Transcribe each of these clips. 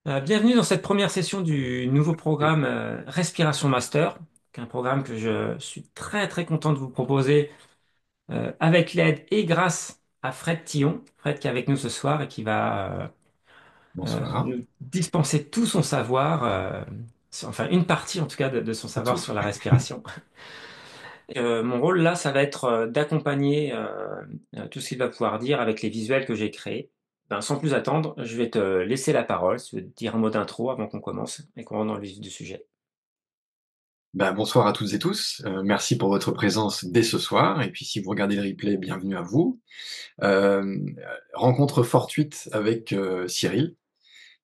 Bienvenue dans cette première session du nouveau programme Respiration Master, qui est un programme que je suis très très content de vous proposer avec l'aide et grâce à Fred Tillon, Fred qui est avec nous ce soir et qui va Bonsoir. nous dispenser tout son savoir, enfin une partie en tout cas de son Pas savoir tout. sur la respiration. Mon rôle là, ça va être d'accompagner tout ce qu'il va pouvoir dire avec les visuels que j'ai créés. Ben, sans plus attendre, je vais te laisser la parole, si tu veux dire un mot d'intro avant qu'on commence et qu'on rentre dans le vif du sujet. Bonsoir à toutes et tous. Merci pour votre présence dès ce soir et puis si vous regardez le replay, bienvenue à vous. Rencontre fortuite avec, Cyril,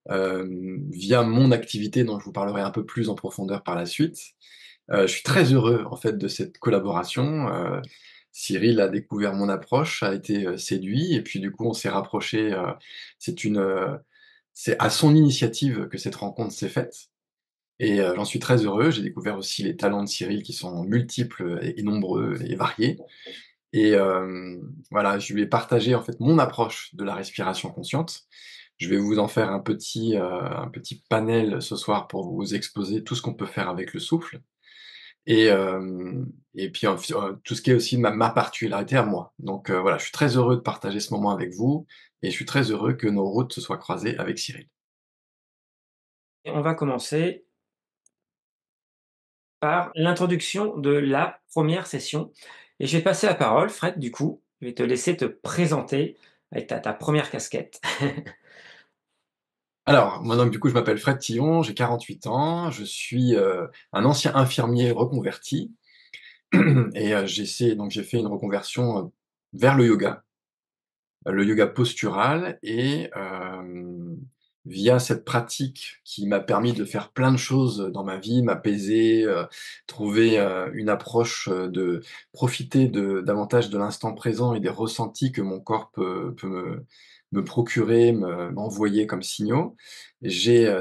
via mon activité dont je vous parlerai un peu plus en profondeur par la suite. Je suis très heureux en fait de cette collaboration. Cyril a découvert mon approche, a été, séduit et puis du coup on s'est rapprochés, c'est une, c'est à son initiative que cette rencontre s'est faite. Et j'en suis très heureux. J'ai découvert aussi les talents de Cyril qui sont multiples et nombreux et variés et voilà, je lui ai partagé en fait mon approche de la respiration consciente. Je vais vous en faire un petit panel ce soir pour vous exposer tout ce qu'on peut faire avec le souffle et et puis tout ce qui est aussi ma particularité à moi. Donc voilà, je suis très heureux de partager ce moment avec vous et je suis très heureux que nos routes se soient croisées avec Cyril. Et on va commencer par l'introduction de la première session. Et je vais passer la parole, Fred, du coup, je vais te laisser te présenter avec ta première casquette. Alors, moi donc du coup, je m'appelle Fred Tillon, j'ai 48 ans, je suis, un ancien infirmier reconverti et j'ai fait une reconversion, vers le yoga postural et via cette pratique qui m'a permis de faire plein de choses dans ma vie, m'apaiser, trouver, une approche, de profiter de davantage de l'instant présent et des ressentis que mon corps peut me procurer, m'envoyer comme signaux. J'ai,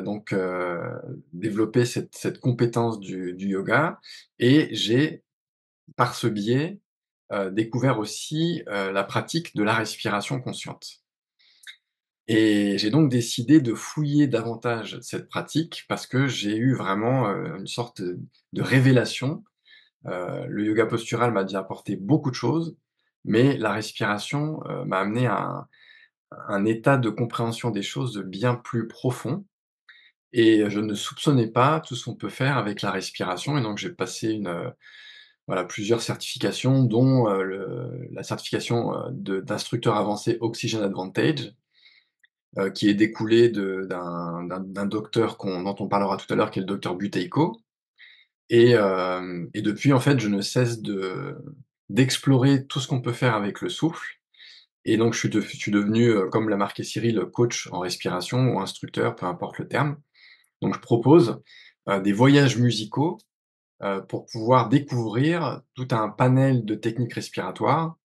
développé cette compétence du yoga et j'ai, par ce biais, découvert aussi, la pratique de la respiration consciente. Et j'ai donc décidé de fouiller davantage cette pratique parce que j'ai eu vraiment, une sorte, de révélation. Le yoga postural m'a déjà apporté beaucoup de choses, mais la respiration, m'a amené à un état de compréhension des choses bien plus profond et je ne soupçonnais pas tout ce qu'on peut faire avec la respiration et donc j'ai passé voilà, plusieurs certifications dont, la certification, d'instructeur avancé Oxygen Advantage, qui est découlée d'un docteur dont on parlera tout à l'heure, qui est le docteur Buteyko. Et depuis, en fait, je ne cesse d'explorer tout ce qu'on peut faire avec le souffle. Et donc, je suis devenu, comme l'a marqué Cyril, coach en respiration ou instructeur, peu importe le terme. Donc, je propose des voyages musicaux pour pouvoir découvrir tout un panel de techniques respiratoires,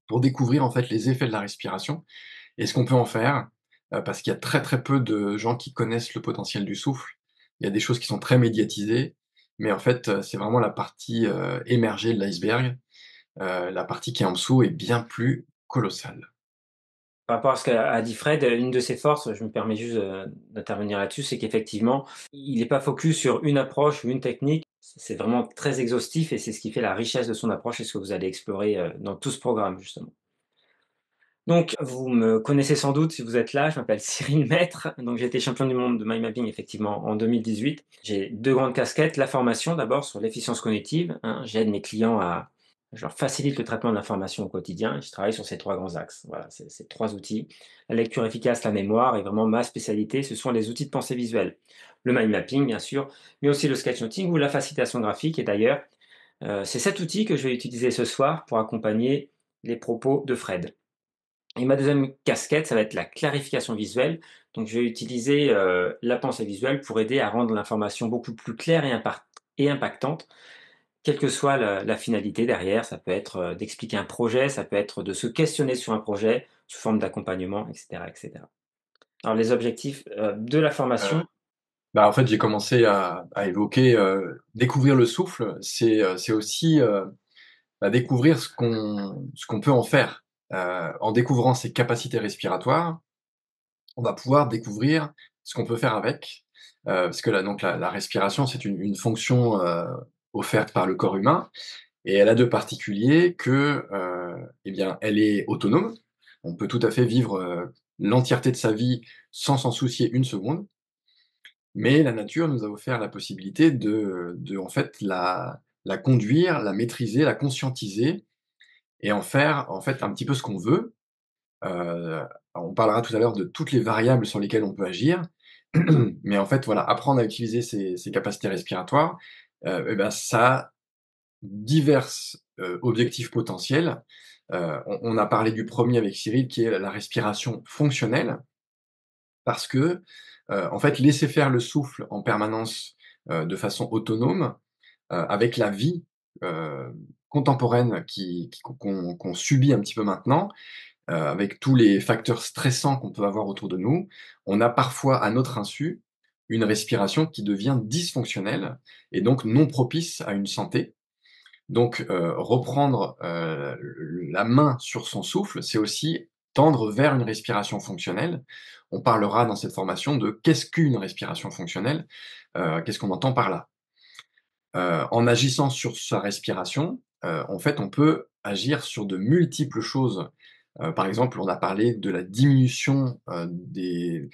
pour découvrir, en fait, les effets de la respiration et ce qu'on peut en faire, parce qu'il y a très, très peu de gens qui connaissent le potentiel du souffle. Il y a des choses qui sont très médiatisées, mais en fait, c'est vraiment la partie, émergée de l'iceberg. La partie qui est en dessous est bien plus colossale. Par rapport à ce qu'a dit Fred, une de ses forces, je me permets juste d'intervenir là-dessus, c'est qu'effectivement, il n'est pas focus sur une approche ou une technique. C'est vraiment très exhaustif et c'est ce qui fait la richesse de son approche et ce que vous allez explorer dans tout ce programme, justement. Donc, vous me connaissez sans doute si vous êtes là, je m'appelle Cyril Maître, donc j'ai été champion du monde de mind mapping effectivement en 2018. J'ai deux grandes casquettes, la formation d'abord sur l'efficience cognitive, hein, j'aide mes clients je leur facilite le traitement de l'information au quotidien, et je travaille sur ces trois grands axes, voilà, ces trois outils. La lecture efficace, la mémoire, et vraiment ma spécialité, ce sont les outils de pensée visuelle. Le mind mapping bien sûr, mais aussi le sketchnoting ou la facilitation graphique, et d'ailleurs, c'est cet outil que je vais utiliser ce soir pour accompagner les propos de Fred. Et ma deuxième casquette, ça va être la clarification visuelle. Donc, je vais utiliser la pensée visuelle pour aider à rendre l'information beaucoup plus claire et impactante, quelle que soit la finalité derrière. Ça peut être d'expliquer un projet, ça peut être de se questionner sur un projet sous forme d'accompagnement, etc., etc. Alors, les objectifs de la Heu, formation. en fait, j'ai commencé à évoquer, découvrir le souffle, c'est aussi, découvrir ce qu'on peut en faire. En découvrant ses capacités respiratoires, on va pouvoir découvrir ce qu'on peut faire avec, parce que la respiration, c'est une fonction, offerte par le corps humain et elle a de particulier que, eh bien, elle est autonome. On peut tout à fait vivre, l'entièreté de sa vie sans s'en soucier une seconde, mais la nature nous a offert la possibilité de en fait la conduire, la maîtriser, la conscientiser et en faire, en fait, un petit peu ce qu'on veut. On parlera tout à l'heure de toutes les variables sur lesquelles on peut agir, mais en fait, voilà, apprendre à utiliser ses capacités respiratoires, et ben, ça a divers, objectifs potentiels. On a parlé du premier avec Cyril qui est la respiration fonctionnelle parce que, en fait, laisser faire le souffle en permanence, de façon autonome, avec la vie, heu, contemporaine qu'on subit un petit peu maintenant, avec tous les facteurs stressants qu'on peut avoir autour de nous, on a parfois, à notre insu, une respiration qui devient dysfonctionnelle et donc non propice à une santé. Donc, reprendre, la main sur son souffle, c'est aussi tendre vers une respiration fonctionnelle. On parlera dans cette formation de qu'est-ce qu'une respiration fonctionnelle? Qu'est-ce qu'on entend par là? En agissant sur sa respiration, en fait, on peut agir sur de multiples choses. Par exemple, on a parlé de la diminution, des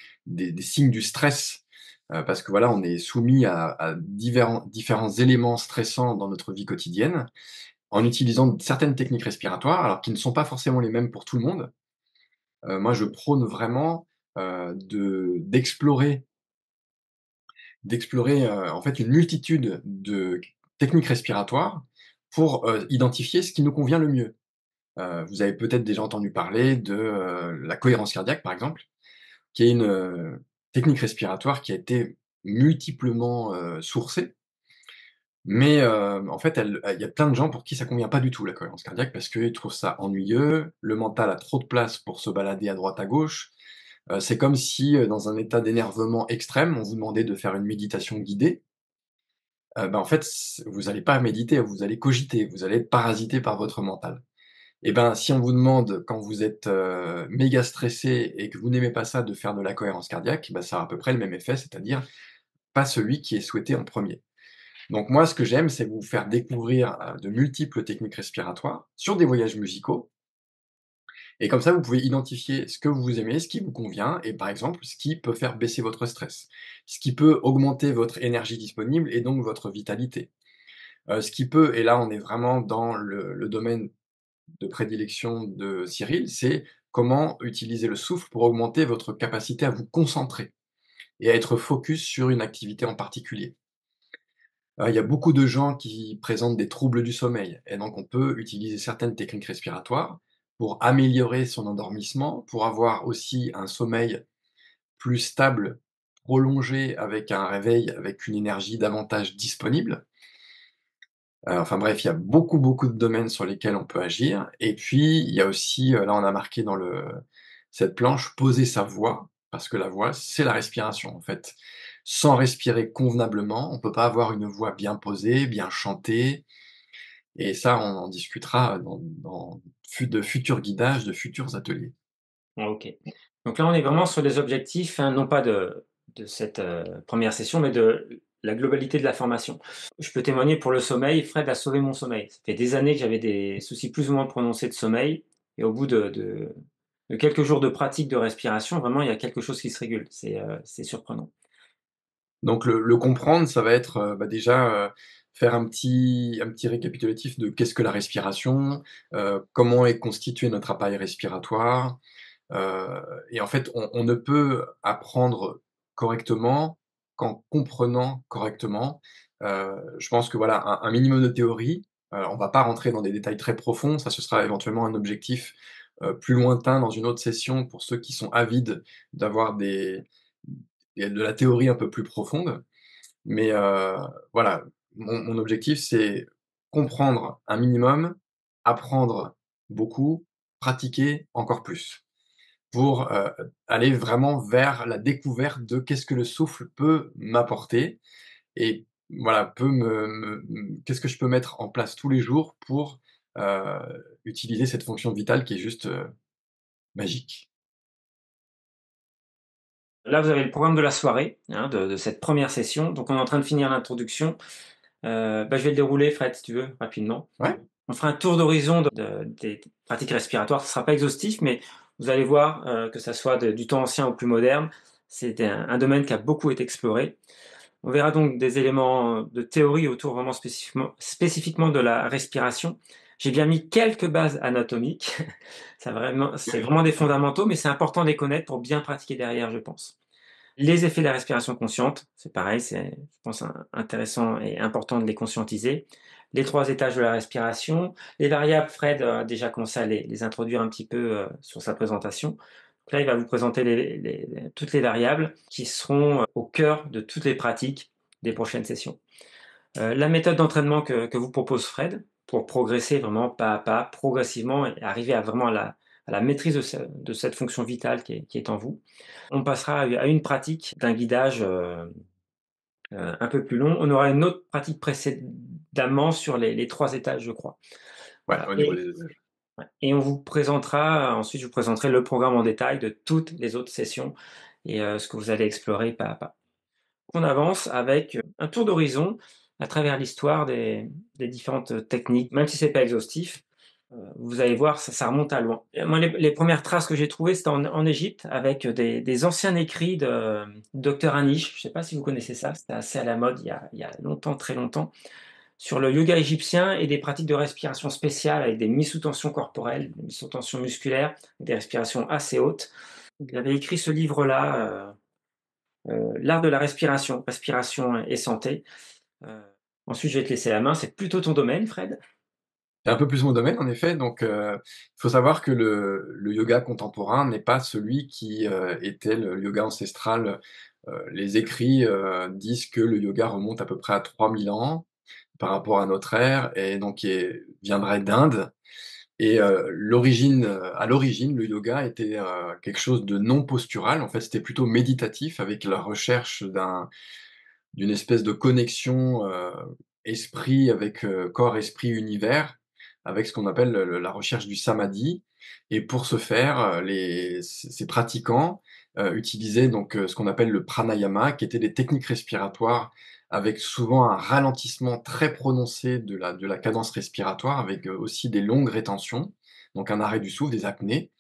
signes du stress, parce que voilà, on est soumis à différents éléments stressants dans notre vie quotidienne. En utilisant certaines techniques respiratoires, alors qui ne sont pas forcément les mêmes pour tout le monde. Moi, je prône vraiment, d'explorer, en fait, une multitude de techniques respiratoires pour, identifier ce qui nous convient le mieux. Vous avez peut-être déjà entendu parler de, la cohérence cardiaque, par exemple, qui est une, technique respiratoire qui a été multiplement, sourcée, mais, en fait, il y a plein de gens pour qui ça convient pas du tout la cohérence cardiaque parce qu'ils trouvent ça ennuyeux, le mental a trop de place pour se balader à droite à gauche. C'est comme si, dans un état d'énervement extrême, on vous demandait de faire une méditation guidée. Bah, en fait, vous allez pas méditer, vous allez cogiter, vous allez être parasité par votre mental. Et ben, si on vous demande quand vous êtes, méga stressé et que vous n'aimez pas ça de faire de la cohérence cardiaque, bah, ça a à peu près le même effet, c'est-à-dire pas celui qui est souhaité en premier. Donc moi, ce que j'aime, c'est vous faire découvrir, de multiples techniques respiratoires sur des voyages musicaux et comme ça, vous pouvez identifier ce que vous aimez, ce qui vous convient et par exemple, ce qui peut faire baisser votre stress, ce qui peut augmenter votre énergie disponible et donc votre vitalité. Ce qui peut et là, on est vraiment dans le domaine de prédilection de Cyril, c'est comment utiliser le souffle pour augmenter votre capacité à vous concentrer et à être focus sur une activité en particulier. Il y a beaucoup de gens qui présentent des troubles du sommeil et donc on peut utiliser certaines techniques respiratoires pour améliorer son endormissement, pour avoir aussi un sommeil plus stable, prolongé avec un réveil avec une énergie davantage disponible. Enfin bref, il y a beaucoup, beaucoup de domaines sur lesquels on peut agir et puis il y a aussi, là on a marqué dans cette planche, poser sa voix, parce que la voix, c'est la respiration en fait. Sans respirer convenablement, on peut pas avoir une voix bien posée, bien chantée et ça on en discutera dans de futurs guidages, de futurs ateliers. OK. Donc là, on est vraiment sur les objectifs, hein, non pas de cette, 1re session, mais de la globalité de la formation. Je peux témoigner pour le sommeil, Fred a sauvé mon sommeil. Ça fait des années que j'avais des soucis plus ou moins prononcés de sommeil et au bout de quelques jours de pratique de respiration, vraiment, il y a quelque chose qui se régule. C'est surprenant. Donc le comprendre, ça va être, bah, déjà, faire un petit récapitulatif de qu'est-ce que la respiration, comment est constitué notre appareil respiratoire, heu et en fait, on ne peut apprendre correctement qu'en comprenant correctement. Je pense que voilà, un minimum de théorie, on va pas rentrer dans des détails très profonds, ça ce sera éventuellement un objectif, plus lointain dans une autre session pour ceux qui sont avides d'avoir de la théorie un peu plus profonde. Mais voilà, mon objectif, c'est comprendre un minimum, apprendre beaucoup, pratiquer encore plus. Pour, aller vraiment vers la découverte de qu'est-ce que le souffle peut m'apporter et voilà, peut qu'est-ce que je peux mettre en place tous les jours pour, utiliser cette fonction vitale qui est juste, magique. Là, vous avez le programme de la soirée, hein, de cette première session. Donc, on est en train de finir l'introduction. Je vais le dérouler, Fred, si tu veux, rapidement. Ouais, On fera un tour d'horizon des pratiques respiratoires. Ce ne sera pas exhaustif, mais vous allez voir que ça soit du temps ancien au plus moderne. C'est un domaine qui a beaucoup été exploré. On verra donc des éléments de théorie autour vraiment spécifiquement de la respiration. J'ai bien mis quelques bases anatomiques. C'est vraiment des fondamentaux, mais c'est important de les connaître pour bien pratiquer derrière, je pense. Les effets de la respiration consciente, c'est pareil, c'est, je pense, intéressant et important de les conscientiser. Les 3 étages de la respiration, les variables, Fred a déjà commencé à les introduire un petit peu sur sa présentation. Donc là, il va vous présenter toutes les variables qui seront au cœur de toutes les pratiques des prochaines sessions. La méthode d'entraînement que vous propose Fred, pour progresser vraiment pas à pas, progressivement, et arriver à vraiment à la maîtrise de cette fonction vitale qui est en vous. On passera à une pratique d'un guidage un peu plus long. On aura une autre pratique précédemment sur les 3 étages, je crois. ouais, Voilà. au niveau des étages. Ouais. Et on vous présentera, ensuite je vous présenterai le programme en détail de toutes les autres sessions et ce que vous allez explorer pas à pas. On avance avec un tour d'horizon à travers l'histoire des différentes techniques, même si c'est pas exhaustif. Vous allez voir, ça remonte à loin. Et moi, les premières traces que j'ai trouvées, c'était en Égypte, avec des anciens écrits de Dr Anish. Je ne sais pas si vous connaissez ça, c'était assez à la mode il y a longtemps, très longtemps, sur le yoga égyptien et des pratiques de respiration spéciales avec des mises sous tension corporelle, des mises sous tension musculaire, des respirations assez hautes. Il avait écrit ce livre-là, L'art de la respiration, respiration et santé. Euh, Ensuite, je vais te laisser la main. C'est plutôt ton domaine, Fred. C'est un peu plus mon domaine, en effet. Donc, il faut savoir que le yoga contemporain n'est pas celui qui était le yoga ancestral. Les écrits disent que le yoga remonte à peu près à 3000 ans par rapport à notre ère, et donc viendrait d'Inde. Et à l'origine, le yoga était quelque chose de non postural. En fait, c'était plutôt méditatif, avec la recherche d'une espèce de connexion esprit avec corps, esprit, univers, avec ce qu'on appelle la recherche du samadhi. Et pour ce faire, ces pratiquants utilisaient donc ce qu'on appelle le pranayama, qui étaient des techniques respiratoires avec souvent un ralentissement très prononcé de la cadence respiratoire, avec aussi des longues rétentions, donc un arrêt du souffle, des apnées.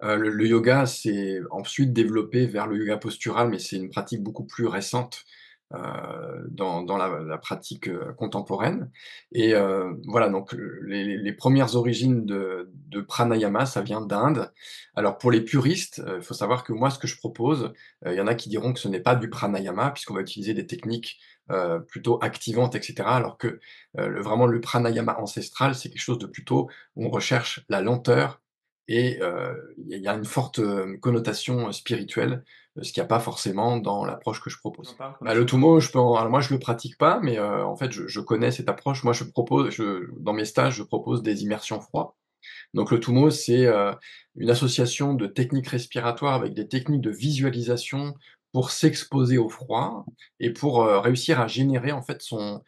Le yoga s'est ensuite développé vers le yoga postural, mais c'est une pratique beaucoup plus récente dans la pratique contemporaine. Et voilà, donc les premières origines de pranayama, ça vient d'Inde. Alors pour les puristes, il faut savoir que moi, ce que je propose, il y en a qui diront que ce n'est pas du pranayama, puisqu'on va utiliser des techniques plutôt activantes, etc. Alors que vraiment le pranayama ancestral, c'est quelque chose de plutôt où on recherche la lenteur, et il y a une forte connotation spirituelle, ce qu'il y a pas forcément dans l'approche que je Tu en propose. parles comme Bah, ça. le Tumo, alors moi je le pratique pas, mais en fait je connais cette approche. Moi dans mes stages, je propose des immersions froid. Donc le Tumo, c'est une association de techniques respiratoires avec des techniques de visualisation pour s'exposer au froid et pour réussir à générer en fait son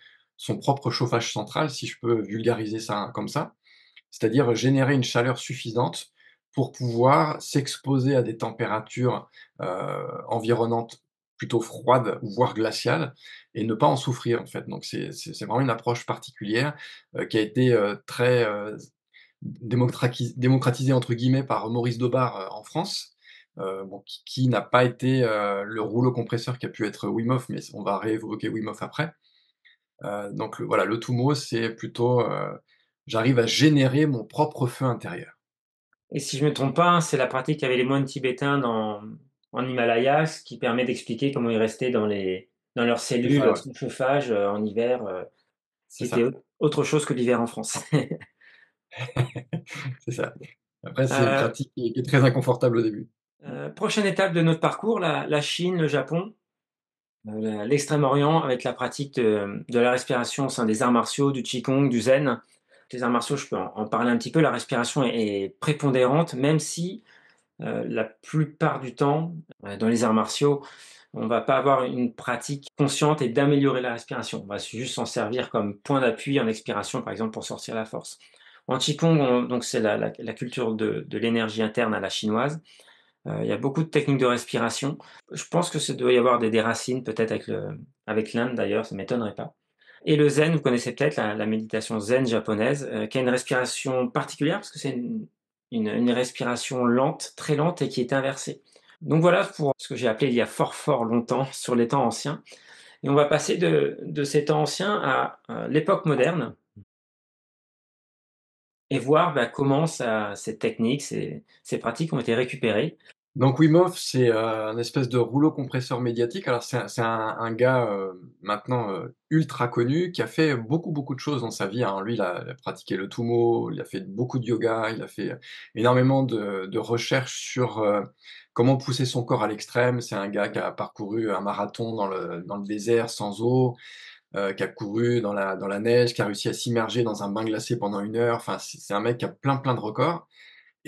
propre chauffage central, si je peux vulgariser ça comme ça. C'est-à-dire générer une chaleur suffisante pour pouvoir s'exposer à des températures environnantes plutôt froides, voire glaciales, et ne pas en souffrir, en fait. Donc c'est vraiment une approche particulière qui a été très démocratisée entre guillemets par Maurice Daubard en France. Bon, qui n'a pas été le rouleau compresseur qui a pu être Wim Hof, mais on va réévoquer Wim Hof après. Donc voilà, le Tumo, c'est plutôt, j'arrive à générer mon propre feu intérieur. Et si je ne me trompe pas, hein, c'est la pratique qu'avaient les moines tibétains en Himalaya, ce qui permet d'expliquer comment ils restaient dans leurs C'est cellules ça, ouais, sans chauffage en hiver, ce qui c'est était ça, autre chose que l'hiver en France. c'est ça. Après, c'est une Euh, pratique qui est très inconfortable au début. Prochaine étape de notre parcours, la Chine, le Japon, l'Extrême-Orient, avec la pratique de la respiration au sein des arts martiaux, du Qigong, du Zen. Les arts martiaux, je peux en parler un petit peu. La respiration est prépondérante, même si la plupart du temps, dans les arts martiaux, on ne va pas avoir une pratique consciente et d'améliorer la respiration. On va juste s'en servir comme point d'appui en expiration, par exemple, pour sortir la force. En Qigong, donc c'est la culture de l'énergie interne à la chinoise. Il y a beaucoup de techniques de respiration. Je pense que ça doit y avoir des racines peut-être avec l'Inde d'ailleurs, ça m'étonnerait pas. Et le zen, vous connaissez peut-être la méditation zen japonaise, qui a une respiration particulière parce que c'est une respiration lente, très lente et qui est inversée. Donc voilà pour ce que j'ai appelé il y a fort, fort longtemps sur les temps anciens. Et on va passer de ces temps anciens à l'époque moderne et voir, bah, comment ces techniques, ces pratiques ont été récupérées. Donc Wim Hof, c'est, un espèce de rouleau compresseur médiatique. Alors c'est un gars, maintenant, ultra connu qui a fait beaucoup, beaucoup de choses dans sa vie, hein. Lui, il a pratiqué le Tummo, il a fait beaucoup de yoga, il a fait, énormément de recherches sur, comment pousser son corps à l'extrême. C'est un gars qui a parcouru un marathon dans le désert sans eau, qui a couru dans la neige, qui a réussi à s'immerger dans un bain glacé pendant 1 heure. Enfin, c'est un mec qui a plein, plein de records.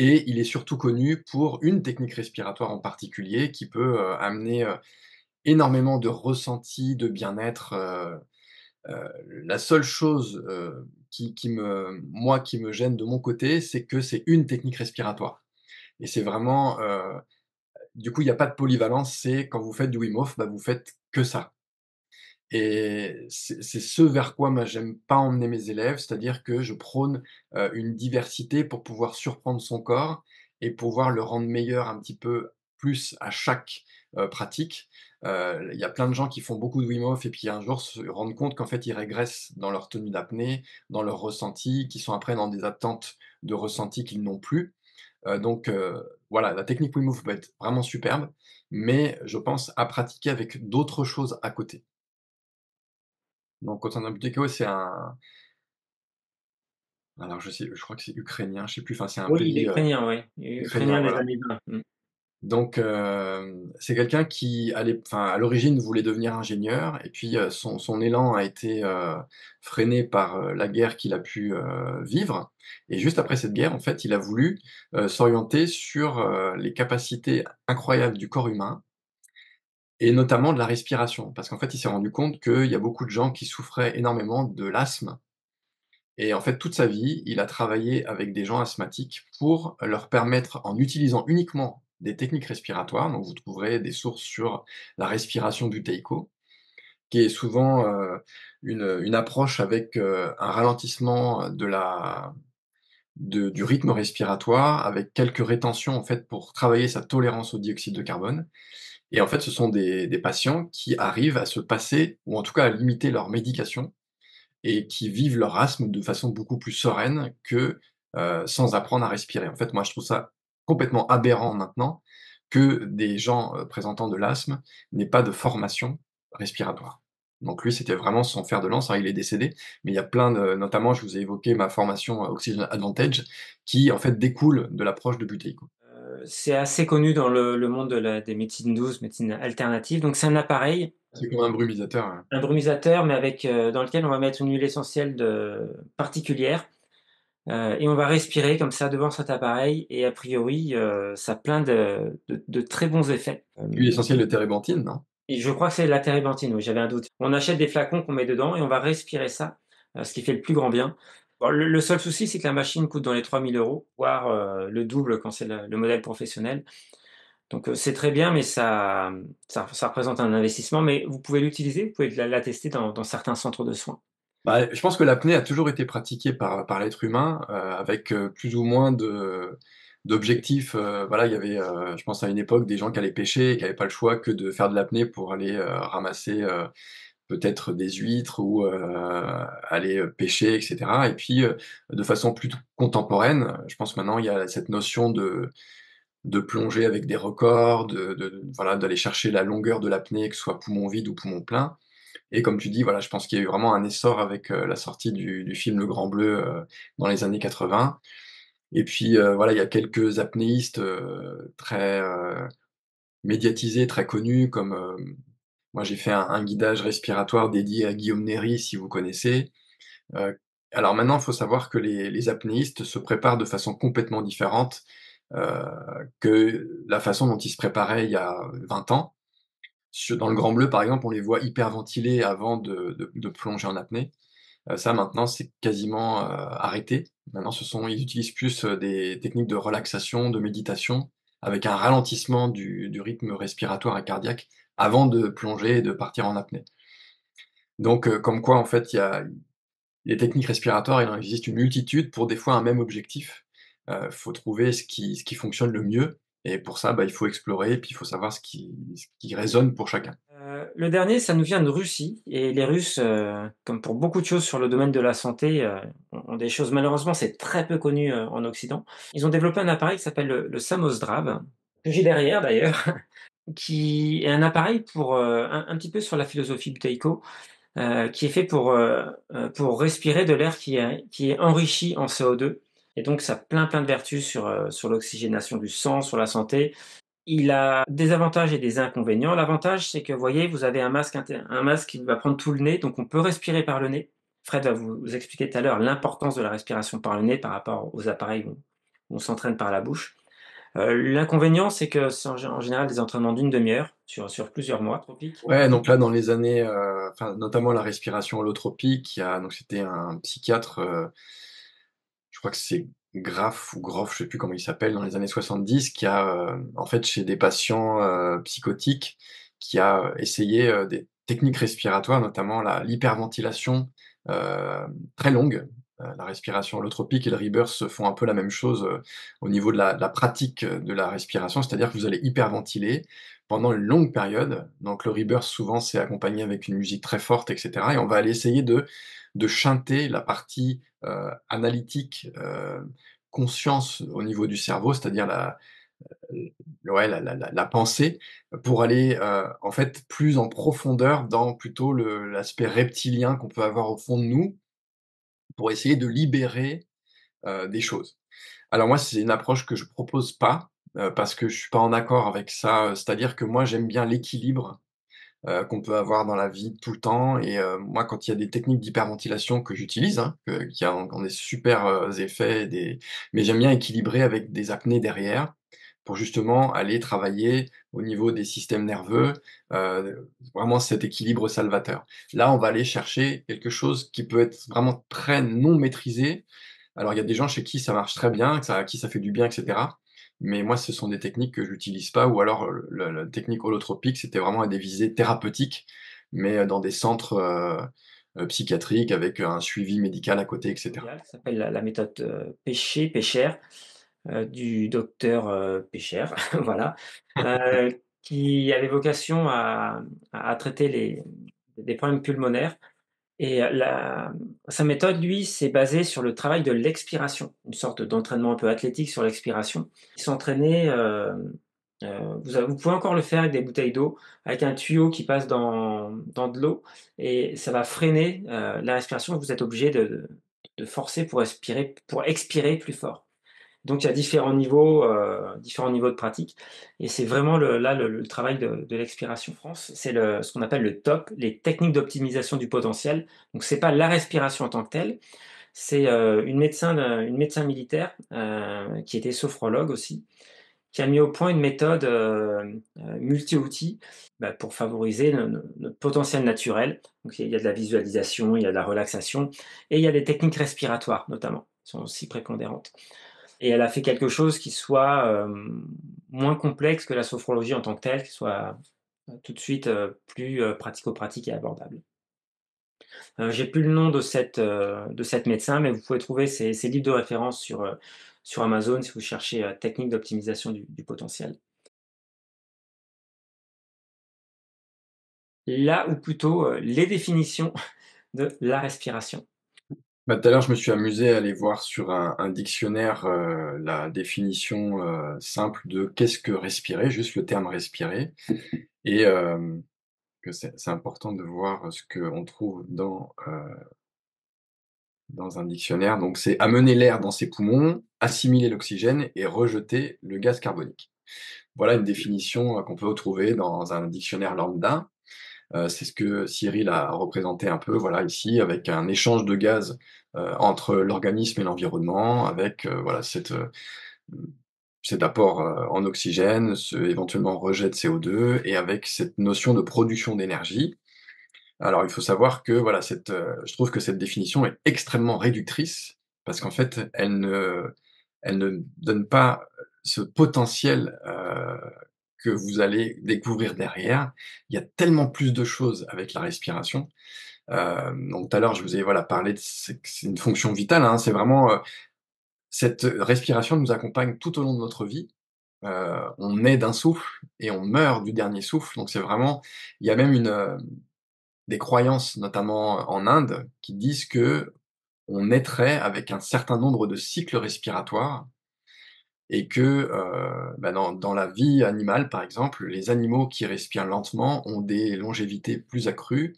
Et il est surtout connu pour une technique respiratoire en particulier qui peut, amener, énormément de ressentis, de bien-être. La seule chose, qui me gêne de mon côté, c'est que c'est une technique respiratoire et c'est vraiment, du coup, il y a pas de polyvalence. C'est quand vous faites du Wim Hof, bah, vous faites que ça. Et c'est ce vers quoi moi j'aime pas emmener mes élèves, c'est-à-dire que je prône, une diversité pour pouvoir surprendre son corps et pouvoir le rendre meilleur un petit peu plus à chaque, pratique. Il y a plein de gens qui font beaucoup de Wim Hof et puis un jour se rendent compte qu'en fait ils régressent dans leur tenue d'apnée, dans leurs ressentis, qui sont après dans des attentes de ressentis qu'ils n'ont plus. Voilà, la technique Wim Hof peut être vraiment superbe, mais je pense à pratiquer avec d'autres choses à côté. Donc Konstantin Buteyko, c'est un alors je crois que c'est ukrainien, je sais plus, enfin c'est un Oui, il est pays, ukrainien, oui, ukrainien, ukrainien des voilà. années 20. Mmh. Donc c'est quelqu'un qui à l'origine voulait devenir ingénieur et puis, son élan a été, freiné par, la guerre qu'il a pu, vivre et juste après cette guerre, en fait, il a voulu, s'orienter sur, les capacités incroyables du corps humain et notamment de la respiration. Parce qu'en fait, il s'est rendu compte qu'il y a beaucoup de gens qui souffraient énormément de l'asthme. Et en fait, toute sa vie, il a travaillé avec des gens asthmatiques pour leur permettre, en utilisant uniquement des techniques respiratoires, donc vous trouverez des sources sur la respiration buteyko, qui est souvent, une approche avec, un ralentissement du rythme respiratoire, avec quelques rétentions, en fait, pour travailler sa tolérance au dioxyde de carbone. Et en fait, ce sont des patients qui arrivent à se passer, ou en tout cas à limiter leur médication, et qui vivent leur asthme de façon beaucoup plus sereine que, sans apprendre à respirer. En fait, moi, je trouve ça complètement aberrant maintenant que des gens, présentant de l'asthme n'aient pas de formation respiratoire. Donc lui, c'était vraiment son fer de lance, hein, il est décédé, mais il y a plein de notamment, je vous ai évoqué ma formation, Oxygen Advantage, qui, en fait, découle de l'approche de Buteyko. C'est assez connu dans le monde des médecines douces, médecines alternatives. Donc c'est un appareil, C'est comme un brumisateur, hein. un brumisateur, mais dans lequel on va mettre une huile essentielle particulière, et on va respirer comme ça devant cet appareil et a priori, ça a plein de très bons effets. Huile essentielle de térébenthine, non? Et je crois que c'est de la térébenthine, oui, j'avais un doute. On achète des flacons qu'on met dedans et on va respirer ça, ce qui fait le plus grand bien. Bon, le seul souci, c'est que la machine coûte dans les 3 000 €, voire, le double quand c'est le modèle professionnel. Donc, c'est très bien, mais ça représente un investissement, mais vous pouvez l'utiliser, vous pouvez la tester dans certains centres de soins. Bah, je pense que l'apnée a toujours été pratiquée par l'être humain, avec, plus ou moins d'objectifs, voilà, il y avait, je pense à une époque des gens qui allaient pêcher et qui avaient pas le choix que de faire de l'apnée pour aller, ramasser, peut-être des huîtres ou, aller, pêcher et cetera et puis, de façon plus contemporaine, je pense maintenant il y a cette notion de plongée avec des records, voilà, d'aller chercher la longueur de l'apnée, que ce soit poumon vide ou poumon plein. Et comme tu dis, voilà, je pense qu'il y a eu vraiment un essor avec, la sortie du film Le Grand Bleu, dans les années 80. Et puis, voilà, il y a quelques apnéistes, très, médiatisés, très connus comme, moi j'ai fait un guidage respiratoire dédié à Guillaume Néry, si vous connaissez. Heu, alors maintenant, il faut savoir que les apnéistes se préparent de façon complètement différente, heu, que la façon dont ils se préparaient il y a 20 ans. Dans Le Grand Bleu, par exemple, on les voit hyperventiler avant de plonger en apnée. Ça maintenant, c'est quasiment, arrêté. Maintenant, ils utilisent plus, des techniques de relaxation, de méditation avec un ralentissement du rythme respiratoire et cardiaque avant de plonger et de partir en apnée. Donc, comme quoi en fait les techniques respiratoires, il en existe une multitude pour des fois un même objectif. Faut trouver ce qui fonctionne le mieux et pour ça, bah, il faut explorer et puis il faut savoir ce qui résonne pour chacun. Le dernier, ça nous vient de Russie et les Russes, comme pour beaucoup de choses sur le domaine de la santé, ont des choses malheureusement, c'est très peu connu, en Occident. Ils ont développé un appareil qui s'appelle le Samosdrav, que j'ai derrière d'ailleurs, qui est un appareil pour, un petit peu sur la philosophie Buteyko, qui est fait pour respirer de l'air qui est enrichi en CO2 et donc ça a plein de vertus sur l'oxygénation du sang, sur la santé. Il a des avantages et des inconvénients. L'avantage, c'est que, vous voyez, vous avez un masque qui va prendre tout le nez, donc on peut respirer par le nez. Fred va vous expliquer tout à l'heure l'importance de la respiration par le nez par rapport aux appareils où on s'entraîne par la bouche. L'inconvénient, c'est que c'est en général des entraînements d'une demi-heure sur plusieurs mois, tropiques. Ouais, donc là, dans les années, enfin, notamment la respiration holotropique, donc c'était un psychiatre, je crois que c'est Graf ou Grof, je sais plus comment il s'appelle, dans les années 70, qui a, en fait, chez des patients, psychotiques, qui a, essayé, des techniques respiratoires, notamment l'hyperventilation, très longue. La respiration holotropique et le rebirth font un peu la même chose, au niveau de la pratique, de la respiration. C'est-à-dire que vous allez hyperventiler pendant une longue période. Donc le rebirth, souvent, c'est accompagné avec une musique très forte et cetera et on va aller essayer de shunter la partie, analytique, conscience au niveau du cerveau, c'est-à-dire ouais, la pensée, pour aller, en fait, plus en profondeur dans plutôt l'aspect reptilien qu'on peut avoir au fond de nous, pour essayer de libérer, des choses. Alors moi, c'est une approche que je propose pas, parce que je suis pas en accord avec ça, c'est-à-dire que moi, j'aime bien l'équilibre qu'on peut avoir dans la vie tout le temps et moi quand il y a des techniques d'hyperventilation que j'utilise, hein, qui ont des super, effets mais j'aime bien équilibrer avec des apnées derrière, pour justement aller travailler au niveau des systèmes nerveux, vraiment cet équilibre salvateur. Là, on va aller chercher quelque chose qui peut être vraiment très non maîtrisé. Alors il y a des gens chez qui ça marche très bien, à qui ça fait du bien et cetera. Mais moi, ce sont des techniques que j'utilise pas ou alors, la technique holotropique, c'était vraiment à des visées thérapeutiques, mais, dans des centres, psychiatriques avec, un suivi médical à côté et cetera. Mondiale, qui s'appelle la méthode Pécher, du docteur Pécher, voilà, qui avait vocation à traiter des problèmes pulmonaires. Et sa méthode, lui, c'est basé sur le travail de l'expiration, une sorte d'entraînement un peu athlétique sur l'expiration. Il s'entraînait, vous pouvez encore le faire avec des bouteilles d'eau, avec un tuyau qui passe dans de l'eau, et ça va freiner la respiration. Vous êtes obligé de forcer pour expirer plus fort. Donc il y a différents niveaux de pratique et c'est vraiment le travail de l'expiration. En France, c'est ce qu'on appelle le TOP, les techniques d'optimisation du potentiel. Donc c'est pas la respiration en tant que telle, c'est une médecin militaire qui était sophrologue aussi, qui a mis au point une méthode multi-outils pour favoriser notre potentiel naturel. Donc il y a de la visualisation, il y a de la relaxation et il y a des techniques respiratoires notamment, qui sont aussi prépondérantes. Et elle a fait quelque chose qui soit moins complexe que la sophrologie en tant que telle, qui soit tout de suite plus pratico-pratique et abordable. J'ai plus le nom de cette médecin, mais vous pouvez trouver ses livres de référence sur Amazon si vous cherchez techniques d'optimisation du potentiel. Là ou plutôt les définitions de la respiration. Bah, tout à l'heure, je me suis amusé à aller voir sur un dictionnaire, la définition, simple de qu'est-ce que respirer, juste le terme respirer et que c'est important de voir ce qu'on trouve dans un dictionnaire. Donc c'est amener l'air dans ses poumons, assimiler l'oxygène et rejeter le gaz carbonique. Voilà une définition, qu'on peut retrouver dans un dictionnaire lambda. C'est ce que Cyril a représenté un peu, voilà, ici, avec un échange de gaz, entre l'organisme et l'environnement, avec, voilà, cet apport, en oxygène, ce éventuellement rejet de CO2 et avec cette notion de production d'énergie. Alors il faut savoir que, voilà, je trouve que cette définition est extrêmement réductrice parce qu'en fait, elle ne donne pas ce potentiel, que vous allez découvrir derrière. Il y a tellement plus de choses avec la respiration. Donc tout à l'heure, je vous ai, voilà, parlé de c'est une fonction vitale, hein. C'est vraiment, cette respiration nous accompagne tout au long de notre vie. On naît d'un souffle et on meurt du dernier souffle, donc c'est vraiment il y a même des croyances, notamment en Inde, qui disent que on naîtrait avec un certain nombre de cycles respiratoires et que, dans la vie animale, par exemple, les animaux qui respirent lentement ont des longévités plus accrues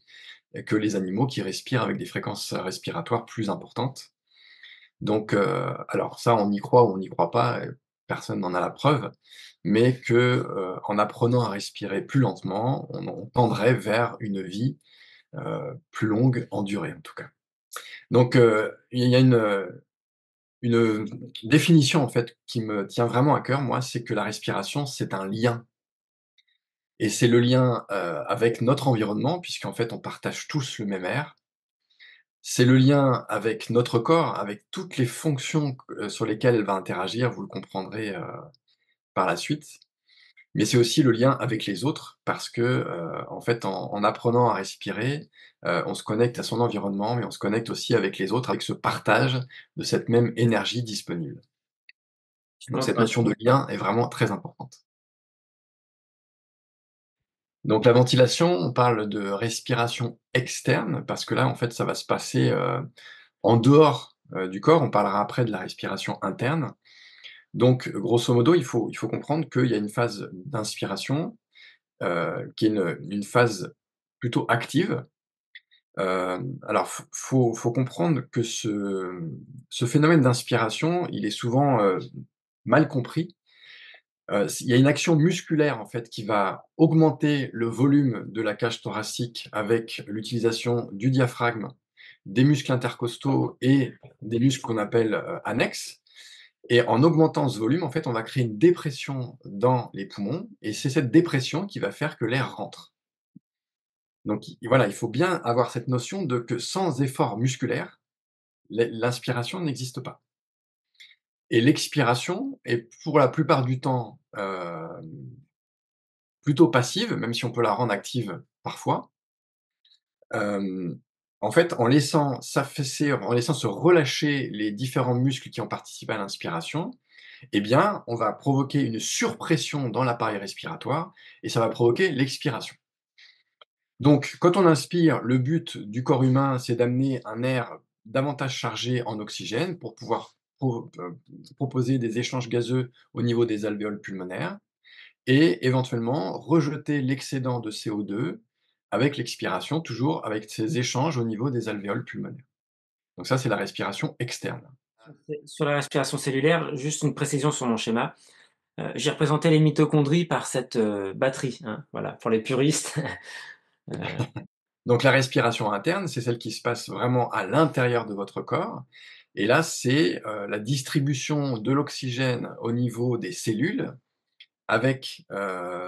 que les animaux qui respirent avec des fréquences respiratoires plus importantes. Donc, alors ça, on y croit ou on n'y croit pas, personne n'en a la preuve, mais que, en apprenant à respirer plus lentement, on tendrait vers une vie, plus longue en durée, en tout cas. Donc, il y a une définition, en fait, qui me tient vraiment à cœur, moi, c'est que la respiration, c'est un lien et c'est le lien, avec notre environnement puisqu'en fait, on partage tous le même air. C'est le lien avec notre corps, avec toutes les fonctions sur lesquelles elle va interagir, vous le comprendrez, par la suite. Mais c'est aussi le lien avec les autres parce que, en fait, en apprenant à respirer, on se connecte à son environnement, mais on se connecte aussi avec les autres, avec ce partage de cette même énergie disponible. Je Donc pense cette notion de lien est vraiment très importante. Donc la ventilation, on parle de respiration externe parce que là, en fait, ça va se passer, en dehors, du corps. On parlera après de la respiration interne. Donc grosso modo, il faut comprendre qu'il y a une phase d'inspiration, qui est une phase plutôt active. Alors faut comprendre que ce phénomène d'inspiration, il est souvent, mal compris. Il y a une action musculaire, en fait, qui va augmenter le volume de la cage thoracique avec l'utilisation du diaphragme, des muscles intercostaux et des muscles qu'on appelle, annexes. Et en augmentant ce volume, en fait, on va créer une dépression dans les poumons et c'est cette dépression qui va faire que l'air rentre. Donc voilà, il faut bien avoir cette notion de que sans effort musculaire, l'inspiration n'existe pas. Et l'expiration est pour la plupart du temps, plutôt passive, même si on peut la rendre active parfois. Hem, En fait, en laissant s'affaisser, en laissant se relâcher les différents muscles qui ont participé à l'inspiration, eh bien, on va provoquer une surpression dans l'appareil respiratoire et ça va provoquer l'expiration. Donc, quand on inspire, le but du corps humain, c'est d'amener un air davantage chargé en oxygène pour pouvoir proposer des échanges gazeux au niveau des alvéoles pulmonaires et éventuellement rejeter l'excédent de CO2 avec l'expiration, toujours avec ces échanges au niveau des alvéoles pulmonaires. Donc ça, c'est la respiration externe. sur la respiration cellulaire, juste une précision sur mon schéma. J'ai représenté les mitochondries par cette, batterie, hein, voilà, pour les puristes. Heu, Donc la respiration interne, c'est celle qui se passe vraiment à l'intérieur de votre corps et là, c'est, la distribution de l'oxygène au niveau des cellules avec,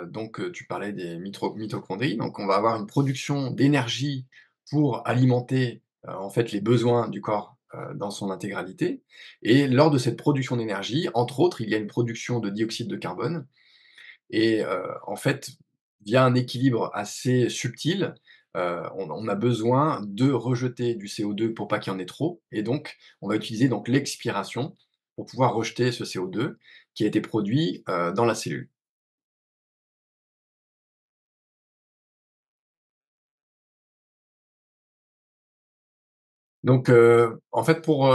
donc, tu parlais des mitochondries, donc on va avoir une production d'énergie pour alimenter, en fait, les besoins du corps, dans son intégralité et lors de cette production d'énergie, entre autres, il y a une production de dioxyde de carbone et en fait, via un équilibre assez subtil, on a besoin de rejeter du CO2 pour pas qu'il y en ait trop et donc on va utiliser donc l'expiration pour pouvoir rejeter ce CO2 qui a été produit, dans la cellule. Donc, en fait, pour,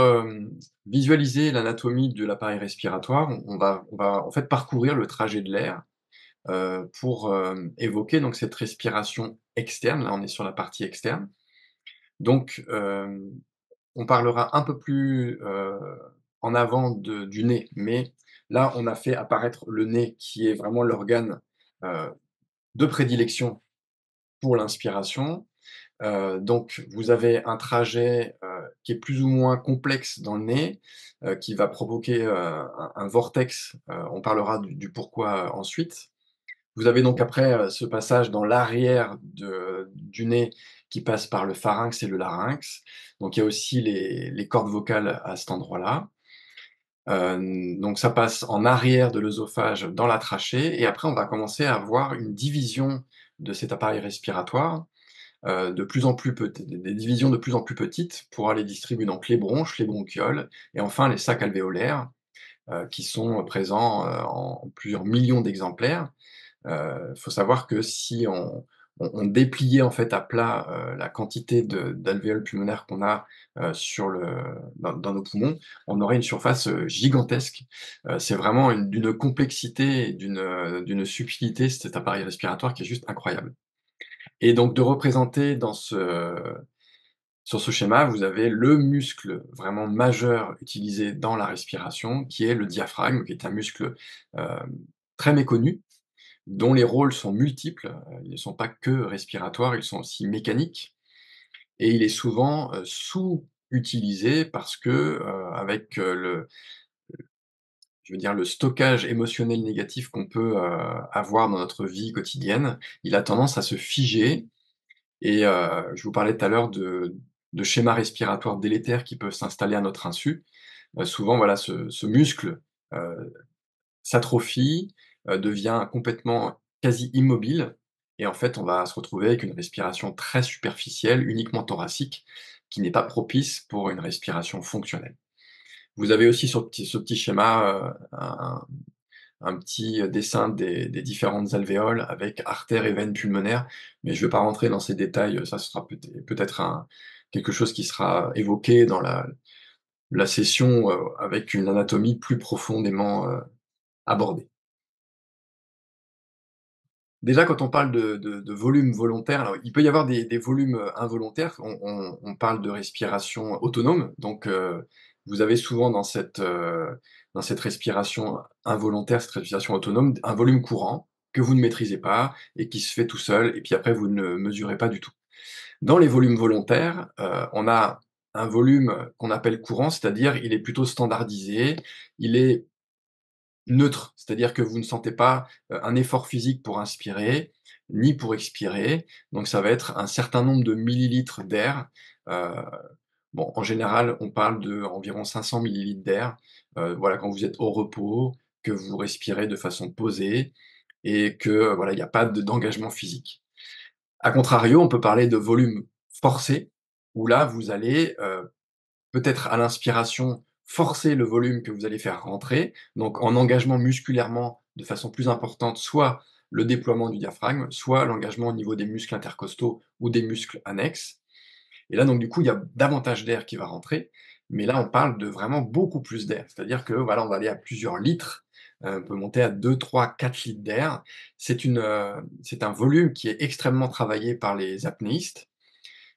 visualiser l'anatomie de l'appareil respiratoire, on va, en fait, parcourir le trajet de l'air, pour, évoquer donc cette respiration externe. Là, on est sur la partie externe. Donc, on parlera un peu plus, en avant du nez, mais là, on a fait apparaître le nez qui est vraiment l'organe, heu, de prédilection pour l'inspiration. Donc vous avez un trajet, qui est plus ou moins complexe dans le nez, qui va provoquer, un vortex, on parlera du pourquoi, ensuite. Vous avez donc après, ce passage dans l'arrière du nez qui passe par le pharynx et le larynx. Donc il y a aussi les cordes vocales à cet endroit-là. Donc ça passe en arrière de l'œsophage dans la trachée et après on va commencer à avoir une division de cet appareil respiratoire, de plus en plus des divisions de plus en plus petites pour aller distribuer donc les bronches, les bronchioles et enfin les sacs alvéolaires, qui sont présents, en plusieurs millions d'exemplaires. Faut savoir que si on dépliait en fait à plat, la quantité d'alvéoles pulmonaires qu'on a, sur le dans nos poumons, on aurait une surface, gigantesque. C'est vraiment d'une complexité et d'une subtilité cet appareil respiratoire qui est juste incroyable. Et donc de représenter sur ce schéma, vous avez le muscle vraiment majeur utilisé dans la respiration, qui est le diaphragme, qui est un muscle, très méconnu, dont les rôles sont multiples, ils ne sont pas que respiratoires, ils sont aussi mécaniques et il est souvent, sous-utilisé parce que, avec, je veux dire le stockage émotionnel négatif qu'on peut, avoir dans notre vie quotidienne, il a tendance à se figer et je vous parlais tout à l'heure de schémas respiratoires délétères qui peuvent s'installer à notre insu. Souvent voilà ce muscle, heu s'atrophie, devient complètement quasi immobile et en fait, on va se retrouver avec une respiration très superficielle, uniquement thoracique, qui n'est pas propice pour une respiration fonctionnelle. Vous avez aussi sur ce petit schéma, un petit dessin des différentes alvéoles avec artères et veines pulmonaires, mais je ne vais pas rentrer dans ces détails, ça ce sera peut-être quelque chose qui sera évoqué dans la session, avec une anatomie plus profondément, abordée. Déjà, quand on parle de volume volontaire, alors il peut y avoir des volumes, involontaires. On parle de respiration autonome, donc vous avez souvent dans cette respiration involontaire, cette respiration autonome, un volume courant que vous ne maîtrisez pas et qui se fait tout seul et puis après vous ne mesurez pas du tout. Dans les volumes volontaires, on a un volume qu'on appelle courant, c'est-à-dire il est plutôt standardisé, il est neutre, c'est-à-dire que vous ne sentez pas, un effort physique pour inspirer, ni pour expirer, donc ça va être un certain nombre de millilitres d'air, heu, bon, en général, on parle d'environ 500 millilitres d'air, voilà, quand vous êtes au repos, que vous respirez de façon posée et que, voilà, il n'y a pas d'engagement physique. A contrario, on peut parler de volume forcé, où là, vous allez, peut-être à l'inspiration, forcer le volume que vous allez faire rentrer, donc en engagement musculairement de façon plus importante, soit le déploiement du diaphragme, soit l'engagement au niveau des muscles intercostaux ou des muscles annexes. Et là, donc du coup, il y a davantage d'air qui va rentrer, mais là, on parle de vraiment beaucoup plus d'air. C'est-à-dire que voilà, on va aller à plusieurs litres, on peut monter à 2, 3, 4 litres d'air. C'est un volume qui est extrêmement travaillé par les apnéistes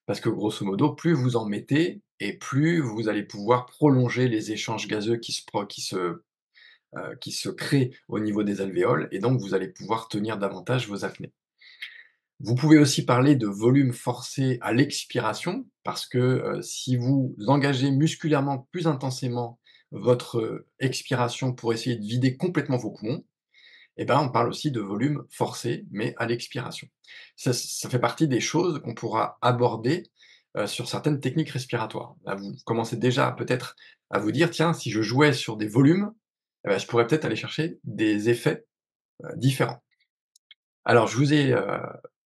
parce que grosso modo, plus vous en mettez et plus vous allez pouvoir prolonger les échanges gazeux qui se créent au niveau des alvéoles et donc vous allez pouvoir tenir davantage vos apnées. Vous pouvez aussi parler de volume forcé à l'expiration parce que, si vous engagez musculairement plus intensément votre, expiration pour essayer de vider complètement vos poumons, et ben, on parle aussi de volume forcé, mais à l'expiration. Ça fait partie des choses qu'on pourra aborder, sur certaines techniques respiratoires. Là, vous commencez déjà peut-être à vous dire: «Tiens, si je jouais sur des volumes, eh bah, je pourrais peut-être aller chercher des effets, différents». Alors je vous ai,